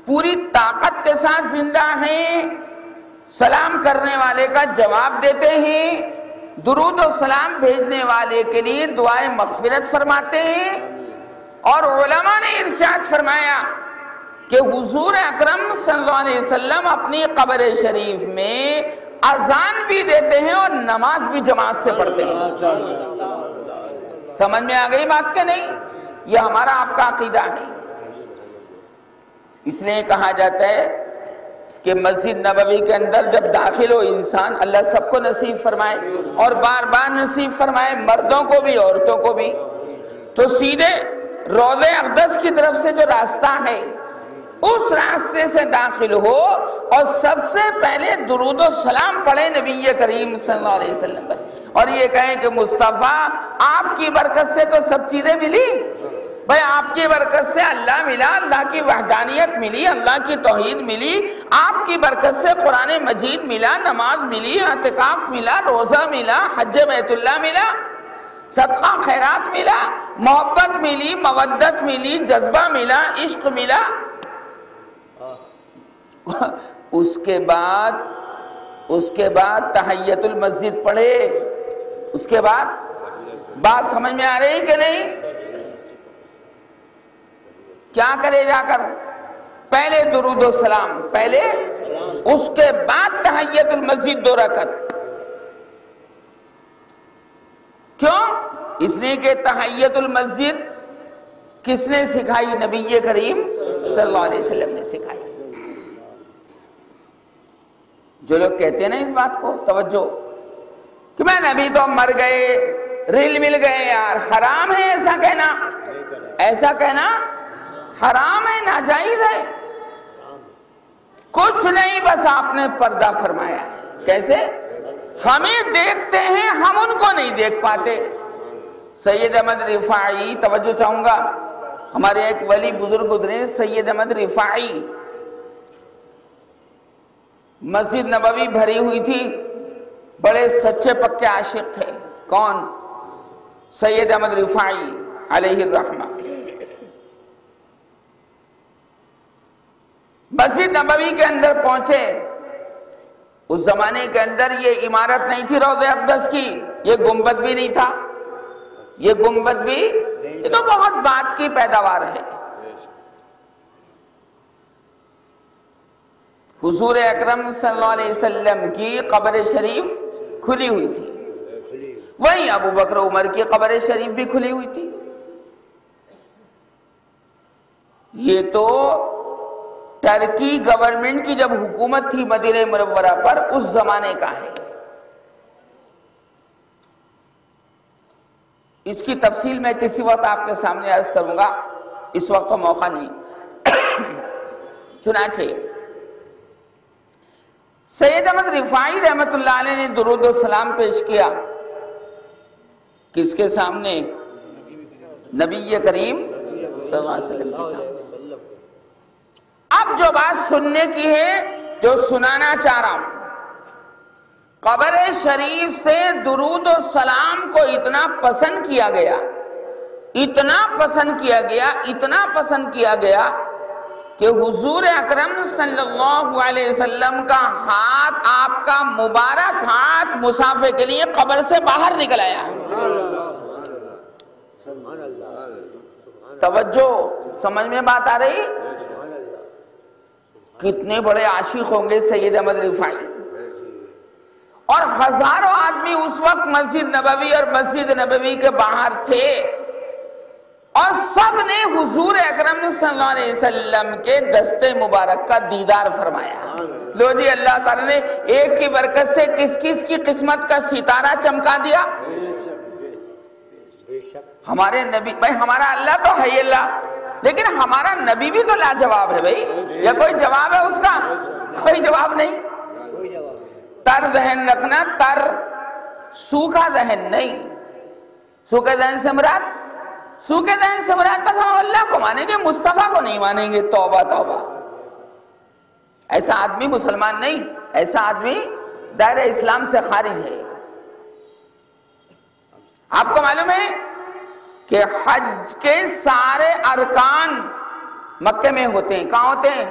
پوری طاقت کے ساتھ زندہ ہیں. سلام کرنے والے کا جواب دیتے ہیں، درود و سلام بھیجنے والے کے لیے دعائیں مغفرت فرماتے ہیں. اور علماء نے ارشاد فرمایا کہ حضور اکرم صلی اللہ علیہ وسلم اپنی قبر شریف میں اذان بھی دیتے ہیں اور نماز بھی جماعت سے پڑھتے ہیں. سمجھ میں آ گئی بات کہ نہیں؟ یہ ہمارا آپ کا عقیدہ ہے. اس لیے کہا جاتا ہے کہ مسجد نبوی کے اندر جب داخل ہو انسان، اللہ سب کو نصیب فرمائے اور بار بار نصیب فرمائے، مردوں کو بھی عورتوں کو بھی، تو سیدھے روضہ اقدس کی طرف سے جو راستہ ہے اس راستے سے داخل ہو اور سب سے پہلے درود و سلام پڑھے نبی کریم صلی اللہ علیہ وسلم پر، اور یہ کہیں کہ مصطفیٰ آپ کی برکت سے تو سب چیزیں ملی. بھائی آپ کی برکت سے اللہ ملا، اللہ کی وحدانیت ملی، اللہ کی توحید ملی. آپ کی برکت سے قرآن مجید ملا، نماز ملی، اعتکاف ملا، روزہ ملا، حج بیت اللہ ملا، صدقہ خیرات ملا، محبت ملی، مودت ملی، جذبہ ملا، عشق ملا. اس کے بعد تحیت المسجد پڑھے. اس کے بعد بات سمجھ میں آ رہی کہ نہیں؟ کیا کرے جا کر؟ پہلے درود و سلام، پہلے، اس کے بعد تحیت المسجد 2 رکعت. کیوں؟ اس لیے کہ تحیت المسجد کس نے سکھائی؟ نبی کریم صلی اللہ علیہ وسلم نے سکھائی. جو لوگ کہتے ہیں نا اس بات کو، توجہ، کہ میں نبی تو مر گئے، ریل مل گئے، یار حرام ہے ایسا کہنا. ایسا کہنا حرام ہے، ناجائز ہے. کچھ نہیں، بس آپ نے پردہ فرمایا. کیسے؟ ہمیں دیکھتے ہیں، ہم ان کو نہیں دیکھ پاتے. سید احمد رفاعی، توجہ چاہوں گا، ہمارے ایک ولی بزرگ گزرے سید احمد رفاعی. مسجد نبوی بھری ہوئی تھی، بڑے سچے پکے عاشق تھے. کون؟ سید احمد رفاعی علیہ الرحمہ. مسجد نبوی کے اندر پہنچے. اس زمانے کے اندر یہ عمارت نہیں تھی روضہ اقدس کی، یہ گنبد بھی نہیں تھا. یہ گنبد بھی، یہ تو بہت بات کی پیداوار ہے. حضور اکرم صلی اللہ علیہ وسلم کی قبر شریف کھلی ہوئی تھی، وہیں ابو بکر عمر کی قبر شریف بھی کھلی ہوئی تھی. یہ تو ٹرکی گورنمنٹ کی جب حکومت تھی مدینہ منورہ پر، اس زمانے کا ہے. اس کی تفصیل میں کسی وقت آپ کے سامنے عرض کروں گا، اس وقت تو موقع نہیں. چنانچہ سید احمد رفاعی رحمت اللہ علیہ نے درود و سلام پیش کیا. کس کے سامنے؟ نبی کریم صلی اللہ علیہ وسلم کے سامنے. اب جو بات سننے کی ہے، جو سنانا چاہ رہا ہوں، قبر شریف سے درود و سلام کو اتنا پسند کیا گیا، اتنا پسند کیا گیا، اتنا پسند کیا گیا کہ حضور اکرم صلی اللہ علیہ وسلم کا ہاتھ، آپ کا مبارک ہاتھ مسافے کے لیے قبر سے باہر نکل آیا۔ توجہ، سمجھ میں بات آ رہی؟ کتنے بڑے عاشق ہوں گے سید احمد رفاعی، اور ہزاروں آدمی اس وقت مسجد نبوی اور مسجد نبوی کے باہر تھے، اور سب نے حضور اکرم صلی اللہ علیہ وسلم کے دستے مبارک کا دیدار فرمایا۔ لو جی، اللہ تعالیٰ نے ایک کی برکت سے کس کس کی قسمت کا ستارہ چمکا دیا۔ ہمارے نبی، بھائی ہمارا اللہ تو ہے اللہ، لیکن ہمارا نبی بھی تو لاجواب ہے بھائی، یا کوئی جواب ہے اس کا؟ کوئی جواب نہیں۔ تر ذہن رکھنا، تر سوکھا ذہن نہیں۔ سوکھے ذہن سے مراد، سوکھے ذہن سے مراد بس ہم اللہ کو مانیں گے، مصطفیٰ کو نہیں مانیں گے۔ توبہ توبہ، ایسا آدمی مسلمان نہیں، ایسا آدمی دائرہ اسلام سے خارج ہے۔ آپ کو معلوم ہے کہ حج کے سارے ارکان مکے میں ہوتے ہیں۔ کہاں ہوتے ہیں؟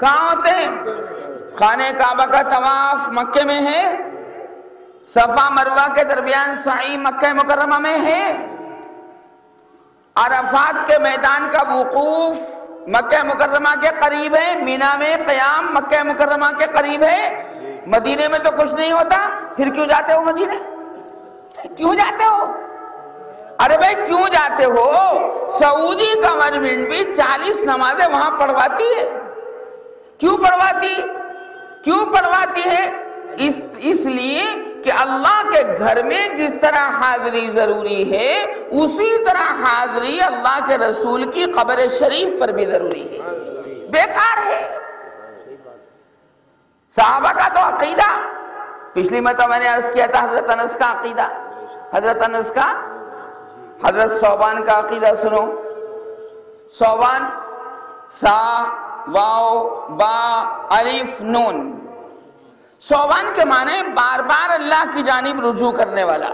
کہاں ہوتے ہیں؟ خانہ کعبہ کا طواف مکے میں ہے، صفا مروہ کے درمیان سعی مکہ مکرمہ میں ہے، عرفات کے میدان کا وقوف مکہ مکرمہ کے قریب ہے، مینا میں قیام مکہ مکرمہ کے قریب ہے۔ مدینے میں تو کچھ نہیں ہوتا، پھر کیوں جاتے ہو مدینے؟ کیوں جاتے ہو؟ ارے بھائی کیوں جاتے ہو؟ سعودی گورنمنٹ بھی 40 نمازیں وہاں پڑھواتی ہے۔ کیوں پڑھواتی؟ کیوں پڑھواتی ہے؟ اس لیے کہ اللہ کے گھر میں جس طرح حاضری ضروری ہے، اسی طرح حاضری اللہ کے رسول کی قبر شریف پر بھی ضروری ہے۔ بیکار ہے۔ صحابہ کا تو عقیدہ، پچھلی میں تو میں نے عرض کیا تھا حضرت انس کا عقیدہ، حضرت انس کا، حضرت صوبان کا عقیدہ سنو۔ صوبان، سا واو با الف نون، صوبان کے معنی بار بار اللہ کی جانب رجوع کرنے والا۔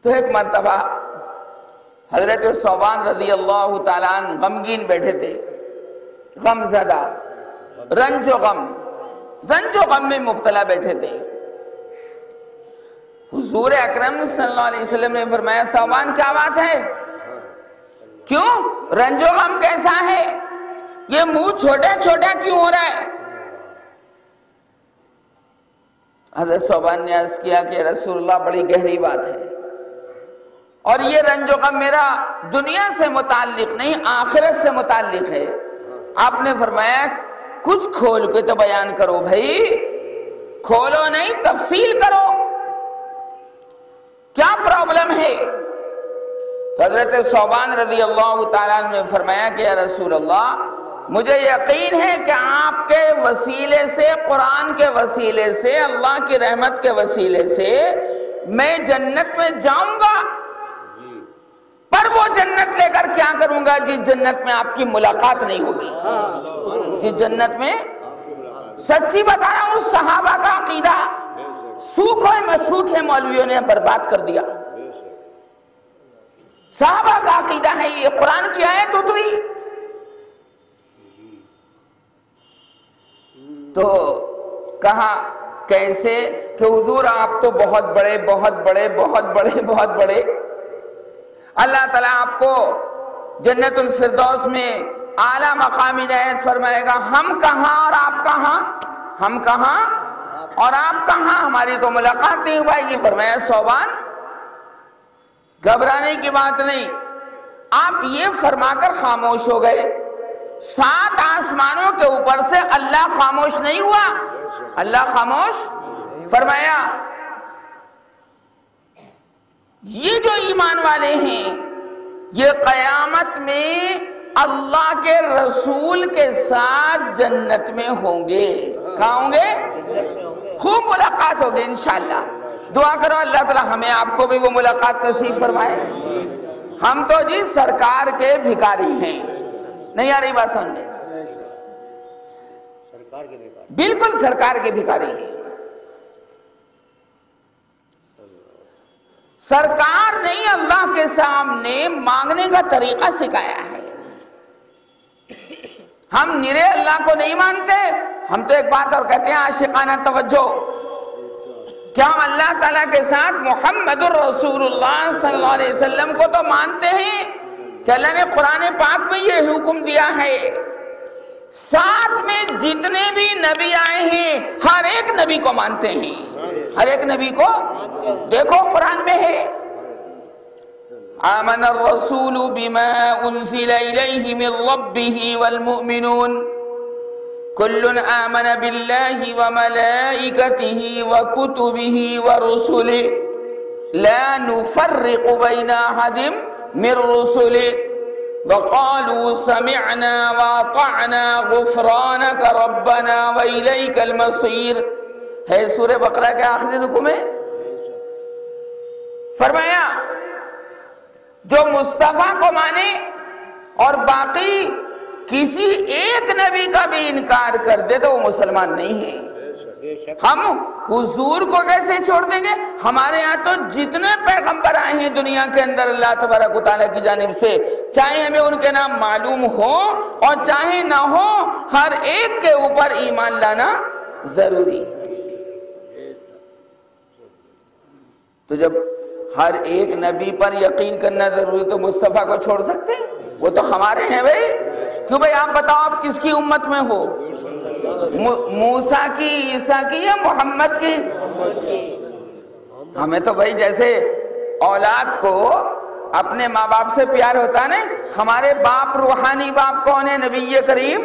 تو ایک مرتبہ حضرت صوبان رضی اللہ تعالیٰ عنہ غمگین بیٹھے تھے، غم زدہ، رنج و غم میں مبتلا بیٹھے تھے۔ حضور اکرم صلی اللہ علیہ وسلم نے فرمایا، صوبان کیا بات ہے؟ کیوں رنج و غم کیسا ہے؟ یہ منہ چھوٹا چھوٹا کیوں ہو رہا ہے؟ حضرت صوبان نے عرض کیا کہ رسول اللہ بڑی گہری بات ہے، اور یہ رنج و غم میرا دنیا سے متعلق نہیں، آخرت سے متعلق ہے۔ آپ نے فرمایا کچھ کھول کے تو بیان کرو بھائی، کھولو نہیں، تفصیل کرو، کیا پرابلم ہے؟ حضرت صوبان رضی اللہ تعالیٰ نے فرمایا کہ یا رسول اللہ، مجھے یقین ہے کہ آپ کے وسیلے سے، قرآن کے وسیلے سے، اللہ کی رحمت کے وسیلے سے میں جنت میں جاؤں گا، پر وہ جنت لے کر کیا کروں گا جس جنت میں آپ کی ملاقات نہیں ہوگی، جس جنت میں، سچی بتا رہا ہوں، صحابہ کا عقیدہ سوکھے مولویوں نے برباد کر دیا۔ صحابہ کا عقیدہ ہے یہ قرآن کی آیت اتری تو کہا کیسے کہ حضور آپ تو بہت بڑے بہت بڑے بہت بڑے بہت بڑے، اللہ تعالیٰ آپ کو جنت الفردوس میں اعلیٰ مقامی عنایت فرمائے گا، ہم کہاں اور آپ کہاں، ہم کہاں اور آپ کہاں، ہماری تو ملاقات نہیں ہو پائے گی۔ فرمایا صوبان گھبرانے کی بات نہیں، آپ یہ فرما کر خاموش ہو گئے، 7 آسمانوں کے اوپر سے اللہ خاموش نہیں ہوا، اللہ خاموش فرمایا یہ جو ایمان والے ہیں یہ قیامت میں اللہ کے رسول کے ساتھ جنت میں ہوں گے۔ کہاں ہوں گے؟ خوب ملاقات ہوگی انشاءاللہ۔ دعا کرو اللہ تعالی ہمیں آپ کو بھی وہ ملاقات نصیب فرمائے۔ ہم تو جی سرکار کے بھکاری ہیں، نہیں آ رہی بات سمجھے؟ بالکل سرکار کے بھکاری ہیں۔ سرکار نے اللہ کے سامنے مانگنے کا طریقہ سکھایا ہے۔ ہم نرے اللہ کو نہیں مانتے، ہم تو ایک بات اور کہتے ہیں عاشقانہ توجہ، کیا ہم اللہ تعالیٰ کے ساتھ محمد الرسول اللہ صلی اللہ علیہ وسلم کو تو مانتے ہیں کہ اللہ نے قرآن پاک میں یہ حکم دیا ہے، ساتھ میں جتنے بھی نبی آئے ہیں ہر ایک نبی کو مانتے ہیں، ہر ایک نبی کو، دیکھو قرآن میں ہے آمن الرسول بما انزل الیہ من ربہ والمؤمنون کل آمن باللہ وملائکتہ وکتبہ ورسلہ لا نفرق بین احد من رسلہ وقالوا سمعنا واطعنا غفرانک ربنا وإلیک المصیر، ہے سورہ بقرہ کے آخری رکوع میں فرمایا جو مصطفیٰ کو مانے اور باقی کسی ایک نبی کا بھی انکار کر دے تو وہ مسلمان نہیں ہے۔ ہم حضور کو کیسے چھوڑ دیں گے؟ ہمارے ہاں تو جتنے پیغمبر آئے ہیں دنیا کے اندر اللہ تبارک و تعالیٰ کی جانب سے، چاہے ہمیں ان کے نام معلوم ہو اور چاہے نہ ہو، ہر ایک کے اوپر ایمان لانا ضروری ہے۔ تو جب ہر ایک نبی پر یقین کرنا ضروری تو مصطفیٰ کو چھوڑ سکتے ہیں؟ وہ تو ہمارے ہیں بھائی، کیوں بھائی آپ بتاؤ آپ کس کی امت میں ہو، موسیٰ کی، عیسیٰ کی یا محمد کی؟ ہمیں تو بھائی جیسے اولاد کو اپنے ماں باپ سے پیار ہوتا ہے نا، ہمارے باپ روحانی باپ کون ہے؟ نبی کریم۔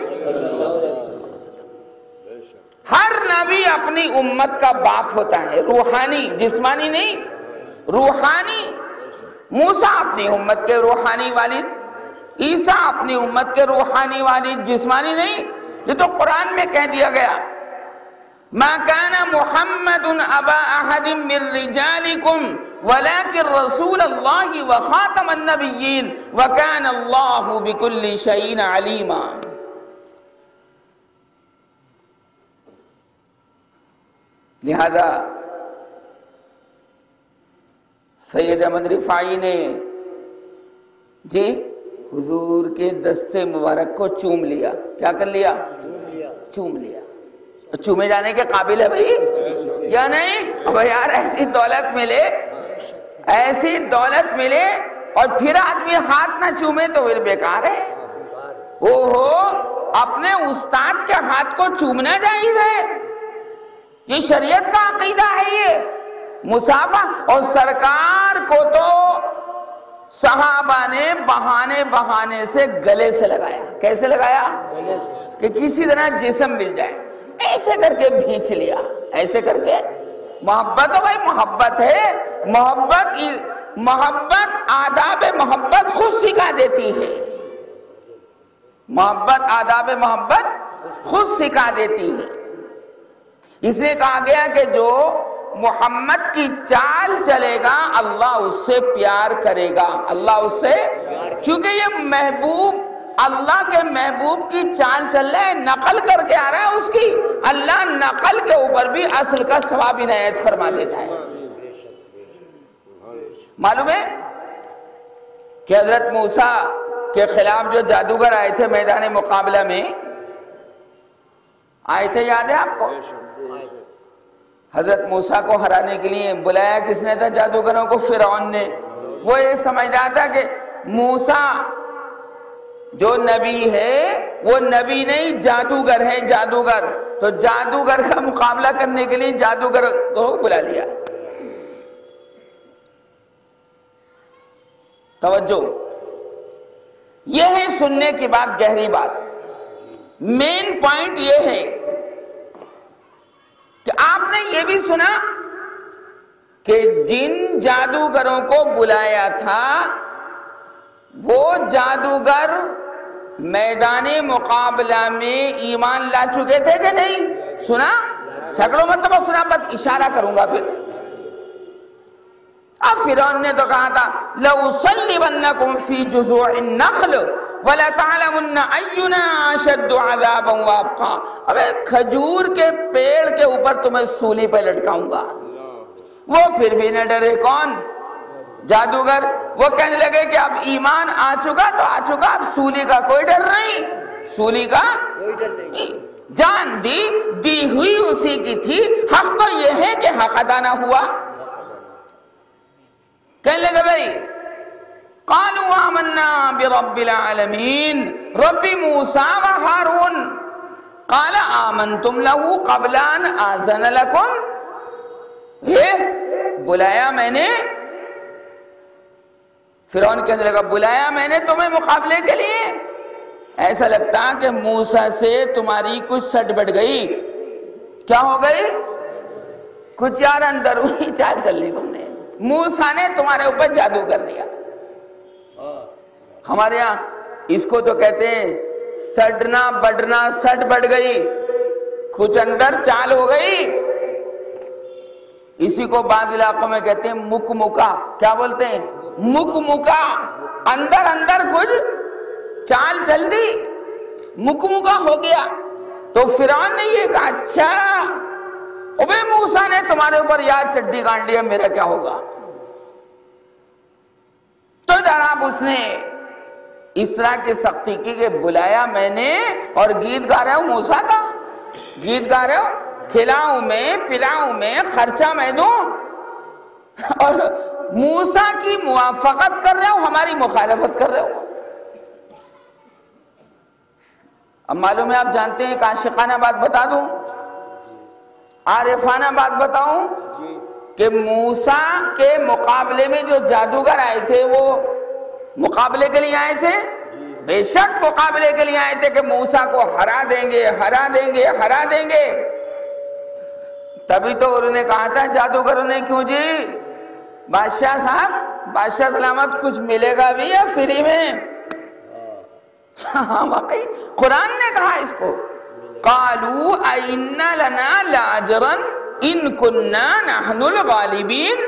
ہر نبی اپنی امت کا باپ ہوتا ہے، روحانی، جسمانی نہیں، روحانی۔ موسیٰ اپنی امت کے روحانی والد، عیسیٰ اپنی امت کے روحانی والد، جسمانی نہیں۔ یہ تو قرآن میں کہہ دیا گیا ما كان محمد ابا احد من رجالكم ولكن رسول الله وخاتم النبيين وكان الله بكل شيء عليما۔ لہذا سید احمد رفاعی نے جی حضور کے دستے مبارک کو چوم لیا، کیا کر لیا؟ چوم لیا۔ چومے جانے کے قابل ہے بھائی یا نہیں؟ اب یار ایسی دولت ملے، ایسی دولت ملے اور پھر آدمی ہاتھ نہ چومے تو پھر بیکار ہے۔ اوہو، اپنے استاد کے ہاتھ کو چومنا جائز ہے، یہ شریعت کا عقیدہ ہے، یہ مصافحہ۔ اور سرکار کو تو صحابہ نے بہانے بہانے سے گلے سے لگایا، کیسے لگایا؟ کہ کسی طرح جسم مل جائے، ایسے کر کے بھینچ لیا، ایسے کر کے۔ محبت ہو بھائی، محبت ہے، محبت آداب محبت خود سکھا دیتی ہے، محبت آداب محبت خود سکھا دیتی ہے۔ اس لیے کہا گیا کہ جو محمد کی چال چلے گا اللہ اس سے پیار کرے گا، اللہ اس سے، کیونکہ یہ محبوب اللہ کے محبوب کی چال چل رہا ہے، نقل کر کے آ رہا ہے اس کی، اللہ نقل کے اوپر بھی اصل کا ثواب عنایت فرما دیتا ہے۔ معلوم ہے کہ حضرت موسیٰ کے خلاف جو جادوگر آئے تھے میدان مقابلہ میں آئے تھے، یاد ہے آپ کو؟ حضرت موسیٰ کو ہرانے کے لیے بلایا کس نے تھا؟ جادوگروں کو، فرعون نے۔ وہ یہ سمجھ رہا تھا کہ موسیٰ جو نبی ہے وہ نبی نہیں، جادوگر ہے، جادوگر۔ تو جادوگر کا مقابلہ کرنے کے لیے جادوگر کو بلا لیا۔ توجہ، یہ ہے سننے کی بات، گہری بات۔ مین پوائنٹ یہ ہے کہ آپ نے یہ بھی سنا کہ جن جادوگروں کو بلایا تھا وہ جادوگر میدان مقابلہ میں ایمان لا چکے تھے کہ نہیں؟ سنا؟ سینکڑوں مرتبہ سنا، بس اشارہ کروں گا پھر۔ اب فرعون نے تو کہا تھا لَأُصَلِّبَنَّكُمْ فِي جُذُوعِ النَّخْلِ وَلَتَعْلَمُنَّ أَيُّنَا أَشَدُّ عَذَابًا وَأَبْقَىٰ۔ ابے کھجور کے پیڑ کے اوپر تمہیں سولی پہ لٹکاؤں گا۔ وہ پھر بھی نہ ڈرے، کون؟ جادوگر۔ وہ کہنے لگے کہ اب ایمان آ چکا تو آ چکا، اب سولی کا کوئی ڈر نہیں، سولی کا جان دی ہوئی اسی کی تھی، حق تو یہ ہے کہ حق ادا نہ ہوا۔ کہنے لگے بھائی قالوا آمنا برب العالمین رب موسیٰ و ہارون قال آمنتم له قبل ان آذن لکم، بلایا میں نے، فرعون کہنے لگا بلایا میں نے تمہیں مقابلے کے لیے، ایسا لگتا کہ موسیٰ سے تمہاری کچھ سٹ بٹ گئی، کیا ہو گئی؟ کچھ یار اندرونی چال چل لی تم نے، موسیٰ نے تمہارے اوپر جادو کر دیا۔ ہمارے یہاں اس کو تو کہتے ہیں سڈنا بڑھنا، سٹ بڑھ گئی، کچھ اندر چال ہو گئی، اسی کو بعض علاقوں میں کہتے ہیں مک مکا، کیا بولتے ہیں؟ مک مکا، اندر اندر کچھ چال چل دی، مک مکا ہو گیا۔ تو فرعون نے یہ کہا اچھا ابے موسیٰ نے تمہارے اوپر یاد چڈی گانڈ لیا، میرا کیا ہوگا؟ تو جناب اس نے اس طرح کی سختی کی کہ بلایا میں نے اور گیت گا رہے ہو موسیٰ کا، گیت گا رہے ہو کھلاؤں میں پلاؤں میں خرچہ میں دوں، اور موسیٰ کی موافقت کر رہے ہو، ہماری مخالفت کر رہے ہو۔ اب معلوم ہے آپ جانتے ہیں ایک عاشقانہ بات بتا دوں، عارفانہ بات بتاؤں کہ موسیٰ کے مقابلے میں جو جادوگر آئے تھے وہ مقابلے کے لیے آئے تھے، بے شک مقابلے کے لیے آئے تھے کہ موسیٰ کو ہرا دیں گے ہرا دیں گے ہرا دیں گے، تبھی تو انہوں نے کہا تھا جادوگروں نے کیوں جی بادشاہ صاحب بادشاہ سلامت کچھ ملے گا بھی یا فری میں؟ ہاں واقعی قرآن نے کہا اس کو قالوا اَإِنَّ لَنَا لَأَجْرًا إِن كُنَّا نَحْنُ الْغَالِبِينَ،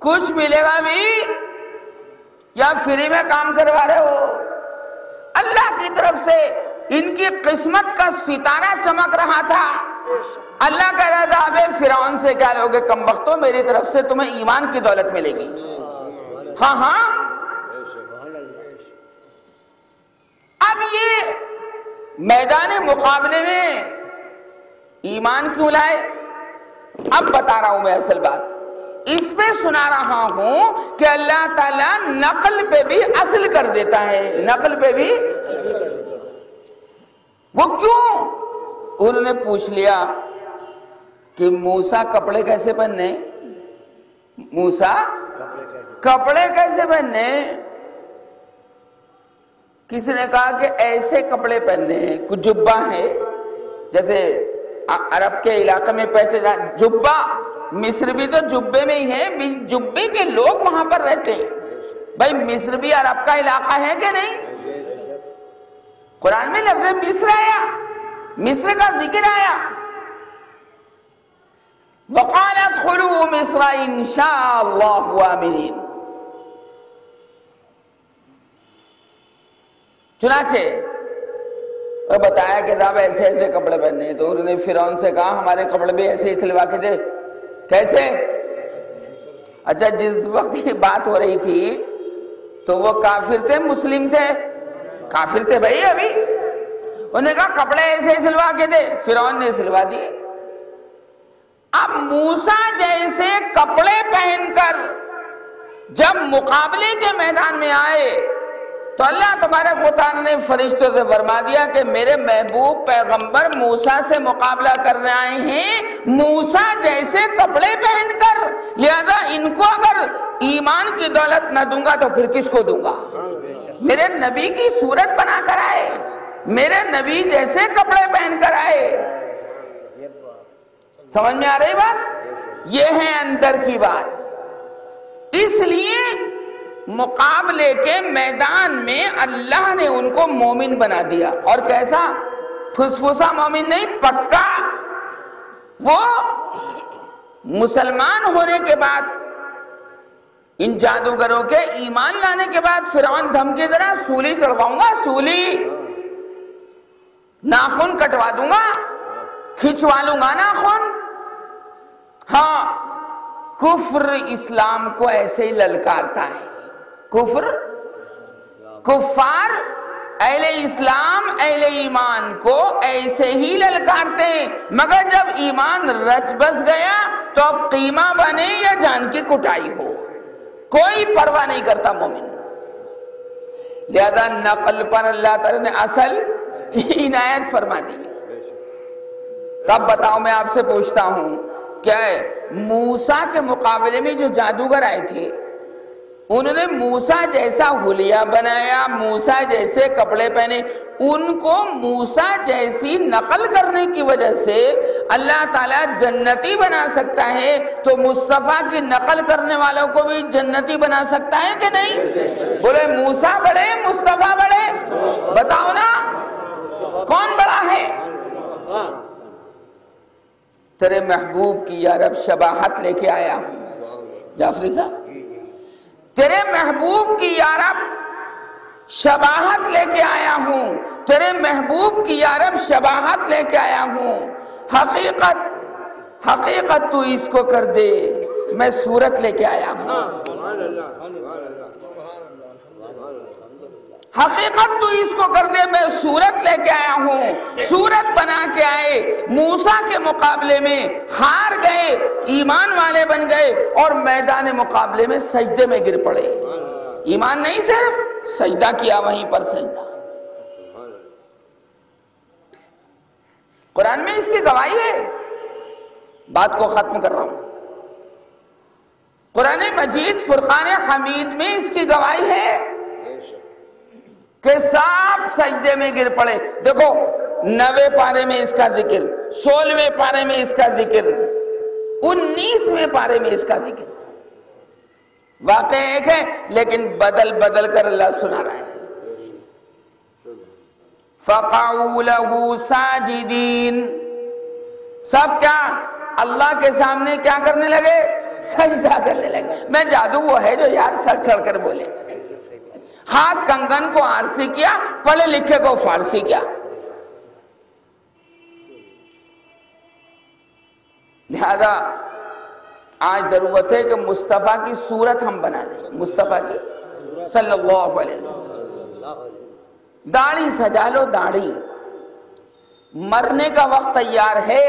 کچھ ملے گا بھی یا فری میں کام کروا رہے ہو؟ اللہ کی طرف سے ان کی قسمت کا ستارہ چمک رہا تھا، اللہ کہہ رہا تھا ابے فرعون سے کیا لوگے کم بختو، میری طرف سے تمہیں ایمان کی دولت ملے گی۔ ہاں ہاں اب یہ میدان مقابلے میں ایمان کیوں لائے؟ اب بتا رہا ہوں میں اصل بات، اس پہ سنا رہا ہوں کہ اللہ تعالیٰ نقل پہ بھی اصل کر دیتا ہے، نقل پہ بھی۔ وہ کیوں؟ انہوں نے پوچھ لیا کہ موسیٰ کپڑے کیسے پہننے، موسیٰ کپڑے کیسے پہننے؟ کسی نے کہا کہ ایسے کپڑے پہننے ہیں، کچھ جبہ ہے جیسے عرب کے علاقے میں پہنتے جبہ، مصر بھی تو جبے میں ہی ہے، جبے کے لوگ وہاں پر رہتے ہیں، بھائی مصر بھی عرب کا علاقہ ہے کہ نہیں؟ قرآن میں لفظ مصر آیا، مصر کا ذکر آیا، وَقَالَ ادْخُلُوا مِصْرَ إِن شَاءَ اللَّهُ آمِنِينَ۔ چنانچہ وہ بتایا کہ صاحب ایسے ایسے کپڑے پہننے، تو انہوں نے فرعون سے کہا ہمارے کپڑے بھی ایسے ہی سلوا کے دے۔ کیسے؟ اچھا جس وقت یہ بات ہو رہی تھی تو وہ کافر تھے مسلم تھے؟ کافر تھے بھائی ابھی، انہوں نے کہا کپڑے ایسے ہی سلوا کے دے، فرعون نے سلوا دیے۔ اب موسیٰ جیسے کپڑے پہن کر جب مقابلے کے میدان میں آئے تو اللہ تبارک و تعالیٰ نے فرشتوں سے فرما دیا کہ میرے محبوب پیغمبر موسیٰ سے مقابلہ کرنے آئے ہیں موسیٰ جیسے کپڑے پہن کر، لہذا ان کو اگر ایمان کی دولت نہ دوں گا تو پھر کس کو دوں گا؟ میرے نبی کی صورت بنا کر آئے، میرے نبی جیسے کپڑے پہن کر آئے۔ سمجھ میں آ رہی بات؟ یہ ہے اندر کی بات۔ اس لیے مقابلے کے میدان میں اللہ نے ان کو مومن بنا دیا، اور کیسا؟ پھسپھسا مومن نہیں، پکا۔ وہ مسلمان ہونے کے بعد ان جادوگروں کے ایمان لانے کے بعد فرعون دھمکی ذرا سولی چڑھواؤں گا، سولی ناخن کٹوا دوں گا، کھچوا لوں گا ناخن۔ ہاں کفر اسلام کو ایسے ہی للکارتا ہے، کفر کفار اہل اسلام اہل ایمان کو ایسے ہی للکارتے ہیں، مگر جب ایمان رچ بس گیا تو اب قیمہ بنے یا جان کی کٹائی ہو، کوئی پرواہ نہیں کرتا مومن۔ لہذا نقل پر اللہ تعالیٰ نے اصل عنایت فرما دی۔ تب بتاؤ، میں آپ سے پوچھتا ہوں، کیا موسیٰ کے مقابلے میں جو جادوگر آئے تھے انہوں نے موسیٰ جیسا حلیہ بنایا، موسیٰ جیسے کپڑے پہنے، ان کو موسیٰ جیسی نقل کرنے کی وجہ سے اللہ تعالیٰ جنتی بنا سکتا ہے، تو مصطفیٰ کی نقل کرنے والوں کو بھی جنتی بنا سکتا ہے کہ نہیں؟ بولے موسیٰ بڑے مصطفیٰ بڑے؟ بتاؤ نا کون بڑا ہے؟ تیرے محبوب کی یا رب شباہت لے کے آیا ہوں، جعفری صاحب تیرے محبوب کی یا رب شباہت لے کے آیا ہوں، تیرے محبوب کی یا رب شباہت لے کے آیا ہوں، حقیقت تو اس کو کر دے، میں صورت لے کے آیا ہوں، حقیقت تو اس کو کر دے، میں صورت لے کے آیا ہوں۔ صورت بنا کے آئے، موسیٰ کے مقابلے میں ہار گئے، ایمان والے بن گئے اور میدان مقابلے میں سجدے میں گر پڑے۔ ایمان نہیں، صرف سجدہ کیا، وہیں پر سجدہ۔ قرآن میں اس کی گواہی ہے، بات کو ختم کر رہا ہوں۔ قرآن مجید فرقان حمید میں اس کی گواہی ہے کہ سب سجدے میں گر پڑے۔ دیکھو 90 پارے میں اس کا ذکر، 16ویں پارے میں اس کا ذکر، 19ویں پارے میں اس کا ذکر، واقع ایک ہے لیکن بدل بدل کر اللہ سنا رہا ہے۔ فَقَعُوا لَهُ سَاجِدِينَ، سب کیا اللہ کے سامنے کیا کرنے لگے؟ سجدہ کرنے لگے۔ میں جادو وہ ہے جو یار سر چڑھ کر بولے، ہاتھ کنگن کو آرسی کیا، پڑھے لکھے کو فارسی کیا۔ لہذا آج ضرورت ہے کہ مصطفیٰ کی صورت ہم بنا لیں، مصطفیٰ کی صلی اللہ علیہ وسلم۔ داڑھی سجا لو، داڑھی، مرنے کا وقت تیار ہے،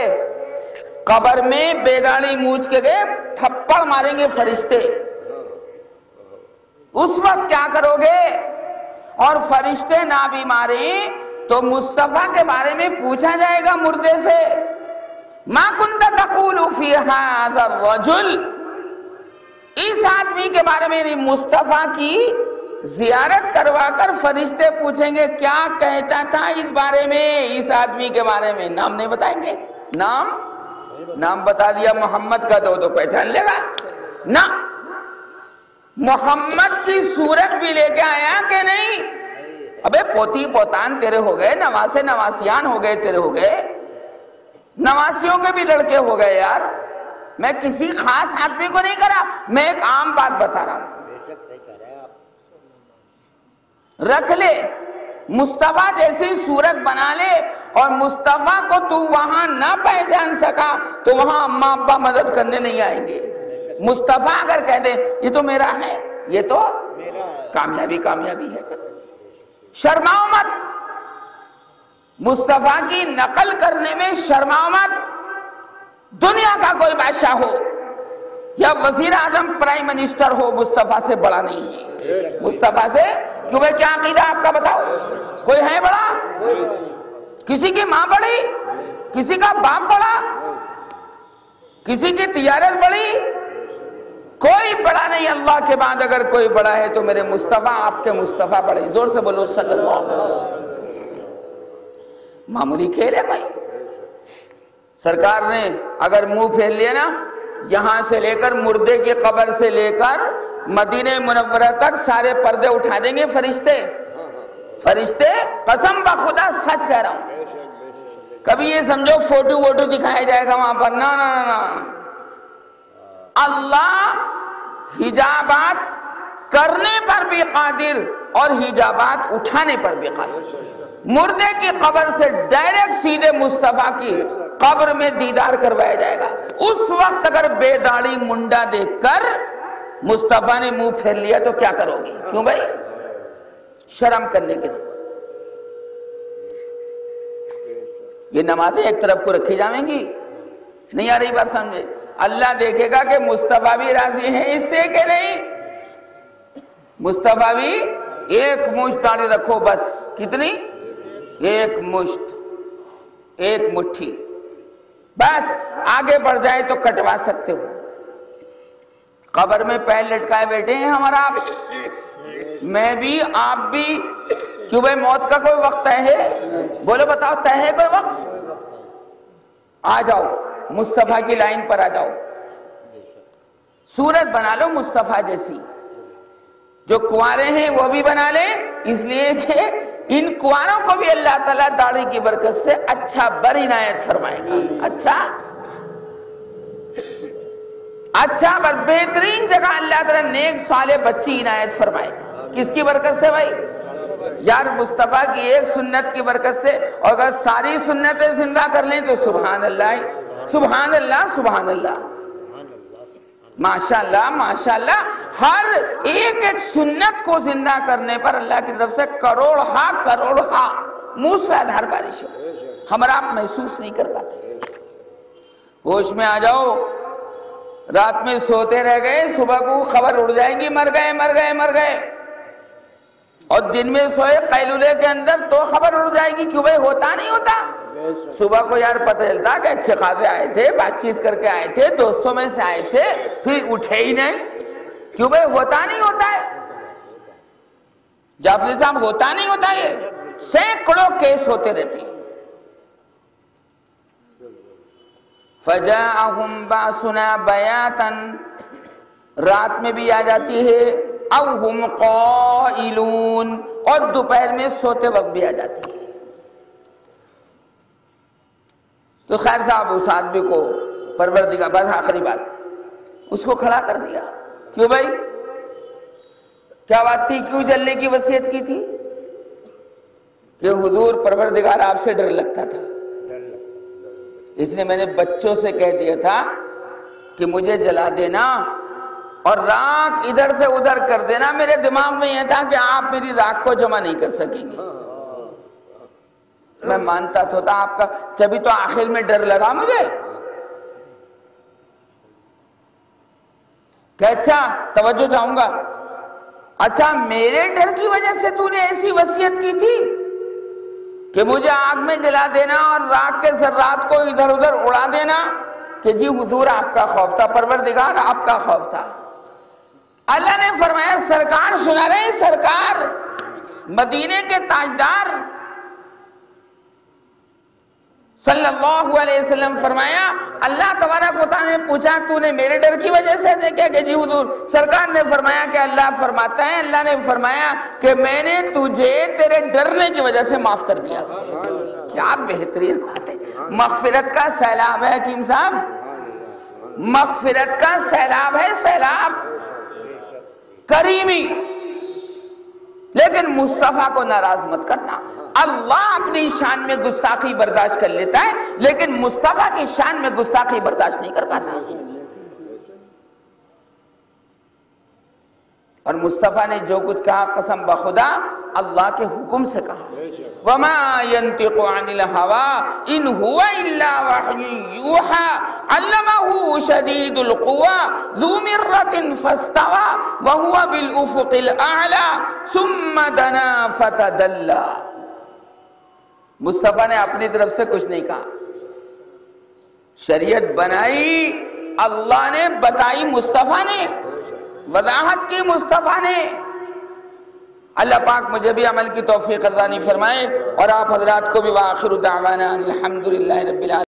قبر میں بے داڑھی مونچھ کے گئے تھپڑ ماریں گے فرشتے، اس وقت کیا کرو گے؟ اور فرشتے نہ بھی ماریں تو مصطفیٰ کے بارے میں پوچھا جائے گا مردے سے، ما کنت تقول فی ھذا الرجل، اس آدمی کے بارے میں مصطفیٰ کی زیارت کروا کر فرشتے پوچھیں گے کیا کہتا تھا اس بارے میں، اس آدمی کے بارے میں۔ نام نہیں بتائیں گے، نام بتا دیا محمد کا تو پہچان لے گا نا۔ محمد کی صورت بھی لے کے آیا کہ نہیں؟ ابے پوتی پوتان تیرے ہو گئے، نواسے نواسیان ہو گئے تیرے ہو گئے، نواسیوں کے بھی لڑکے ہو گئے یار۔ میں کسی خاص آدمی کو نہیں کرا، میں ایک عام بات بتا رہا ہوں۔ رکھ لے مصطفیٰ جیسی صورت بنا لے، اور مصطفیٰ کو تو وہاں نہ پہچان سکا تو وہاں اماں ابا مدد کرنے نہیں آئیں گے۔ مصطفیٰ اگر کہہ دے یہ تو میرا ہے، یہ تو کامیابی ہے۔ شرماؤ مت، مصطفیٰ کی نقل کرنے میں شرماؤ مت۔ دنیا کا کوئی بادشاہ ہو یا وزیر اعظم پرائم منسٹر ہو، مصطفیٰ سے بڑا نہیں ہے۔ مصطفیٰ سے کیوں بھائی، کیا عقیدہ آپ کا بتاؤ؟ کوئی ہے بڑا؟ کسی کی ماں بڑی، کسی کا باپ بڑا، کسی کی تجارت بڑی؟ کوئی بڑا نہیں اللہ کے بعد۔ اگر کوئی بڑا ہے تو میرے مصطفیٰ، آپ کے مصطفیٰ بڑے۔ زور سے بولو صلی اللہ علیہ وسلم۔ معمولی کھیل ہے کوئی؟ سرکار نے اگر منہ پھیر لیا نا، یہاں سے لے کر مردے کی قبر سے لے کر مدینہ منورہ تک سارے پردے اٹھا دیں گے فرشتے، قسم بخدا سچ کہہ رہا ہوں۔ کبھی یہ سمجھو فوٹو ووٹو دکھایا جائے گا وہاں پر، نا۔ اللہ حجابات کرنے پر بھی قادر اور حجابات اٹھانے پر بھی قادر۔ مردے کی قبر سے ڈائریکٹ سیدھے مصطفیٰ کی قبر میں دیدار کروایا جائے گا۔ اس وقت اگر بے داڑھی منڈا دیکھ کر مصطفیٰ نے منہ پھیر لیا تو کیا کرو گی؟ کیوں بھائی؟ شرم کرنے کی ضرورت۔ یہ نمازیں ایک طرف کو رکھی جائیں گی. نہیں آ رہی بات سمجھے؟ اللہ دیکھے گا کہ مصطفیٰ بھی راضی ہیں اس سے کہ نہیں. مصطفیٰ بھی ایک مشت داڑھی رکھو بس. کتنی؟ ایک مشت، ایک مٹھی، بس. آگے بڑھ جائے تو کٹوا سکتے ہو. قبر میں پیر لٹکائے بیٹھے ہیں ہمارا آپ، میں بھی آپ بھی. کیوں بھائی موت کا کوئی وقت طے ہے؟ بولو بتاؤ، طے ہے کوئی وقت؟ آ جاؤ مصطفیٰ کی لائن پر آ جاؤ. صورت بنا لو مصطفیٰ جیسی. جو کنوارے ہیں وہ بھی بنا لیں، اس لیے کہ ان کنواروں کو بھی اللہ تعالیٰ داڑھی کی برکت سے اچھا بر عنایت فرمائے گا. اچھا بر بہترین جگہ اللہ تعالیٰ نیک صالح بچی عنایت فرمائے گا. کس کی برکت سے بھائی؟ یار مصطفیٰ کی ایک سنت کی برکت سے. اور اگر ساری سنتیں زندہ کر لیں تو سبحان اللہ سبحان اللہ سبحان اللہ ماشاءاللہ ماشاءاللہ. ہر ایک ایک سنت کو زندہ کرنے پر اللہ کی طرف سے کروڑ موسلادھار بارش ہو. ہمارا آپ محسوس نہیں کر پاتے. ہوش میں آ جاؤ. رات میں سوتے رہ گئے، صبح کو خبر اڑ جائے گی مر گئے. اور دن میں سوئے قیلولے کے اندر تو خبر اڑ جائے گی. کیوں بھائی؟ ہوتا نہیں ہوتا. صبح کو یار پتہ چلتا کہ اچھے خاصے آئے تھے، بات چیت کر کے آئے تھے، دوستوں میں سے آئے تھے، پھر اٹھے ہی نہیں. کیوں بھائی؟ ہوتا نہیں ہوتا ہے. جعفری صاحب ہوتا نہیں ہوتا. یہ سینکڑوں کیس ہوتے رہتے ہیں. فَجَاءَهُمْ بَعْسُنَا بَيَاتًا، رات میں بھی آ جاتی ہے. اَوْ هُمْ قَائِلُونَ، اور دوپہر میں سوتے وقت بھی آ جاتی ہے. تو خیر صاحب اس آدمی کو پروردگار، بس آخری بات، اس کو کھڑا کر دیا. کیوں بھائی؟ کیا بات تھی؟ کیوں جلنے کی وصیت کی تھی؟ کہ حضور پروردگار آپ سے ڈر لگتا تھا، اس لیے میں نے بچوں سے کہہ دیا تھا کہ مجھے جلا دینا اور راکھ ادھر سے ادھر کر دینا. میرے دماغ میں یہ تھا کہ آپ میری راکھ کو جمع نہیں کر سکیں گے. میں مانتا تو تھا آپ کا، جبھی تو آخر میں ڈر لگا مجھے کہ اچھا توجہ چاہوں گا. اچھا میرے ڈر کی وجہ سے تو نے ایسی وصیت کی تھی کہ مجھے آگ میں جلا دینا اور راکھ کے ذرات کو ادھر ادھر اڑا دینا. کہ جی حضور آپ کا خوف تھا، پروردگار آپ کا خوف تھا. اللہ نے فرمایا سرکار سنا رہے، سرکار مدینے کے تاجدار صلی اللہ علیہ وسلم فرمایا اللہ تبارک و تعالیٰ نے پوچھا تو نے میرے ڈر کی وجہ سے کیا کہ جی حضور. سرکار نے فرمایا کہ اللہ فرماتا ہے، اللہ نے فرمایا کہ میں نے تجھے تیرے ڈرنے کی وجہ سے معاف کر دیا. کیا بہترین بات ہے. مغفرت کا سیلاب ہے حکیم صاحب، مغفرت کا سیلاب ہے، سیلاب کریمی. لیکن مصطفیٰ کو ناراض مت کرنا. اللہ اپنی شان میں گستاخی برداشت کر لیتا ہے لیکن مصطفیٰ کی شان میں گستاخی برداشت نہیں کر پاتا. اور مصطفیٰ نے جو کچھ کہا قسم بخدا اللہ کے حکم سے کہا. وَمَا يَنْتِقُ عَنِ الْهَوَىٰ إِنْ هُوَ إِلَّا وَحْيٌ يُوحَىٰ عَلَّمَهُ شَدِيدُ الْقُوَىٰ ذُو مِرَّةٍ فَاسْتَوَىٰ وَهُوَ بِالْأُفُقِ الْأَعْلَىٰ ثُمَّ دَنَا فَتَدَلَّىٰ. مصطفیٰ نے اپنی طرف سے کچھ نہیں کہا. شریعت بنائی اللہ نے، بتائی مصطفیٰ نے، وضاحت کی مصطفیٰ نے. اللہ پاک مجھے بھی عمل کی توفیق عطا فرمائے اور آپ حضرات کو بھی. وآخر دعوانا الحمدللہ رب العالمین.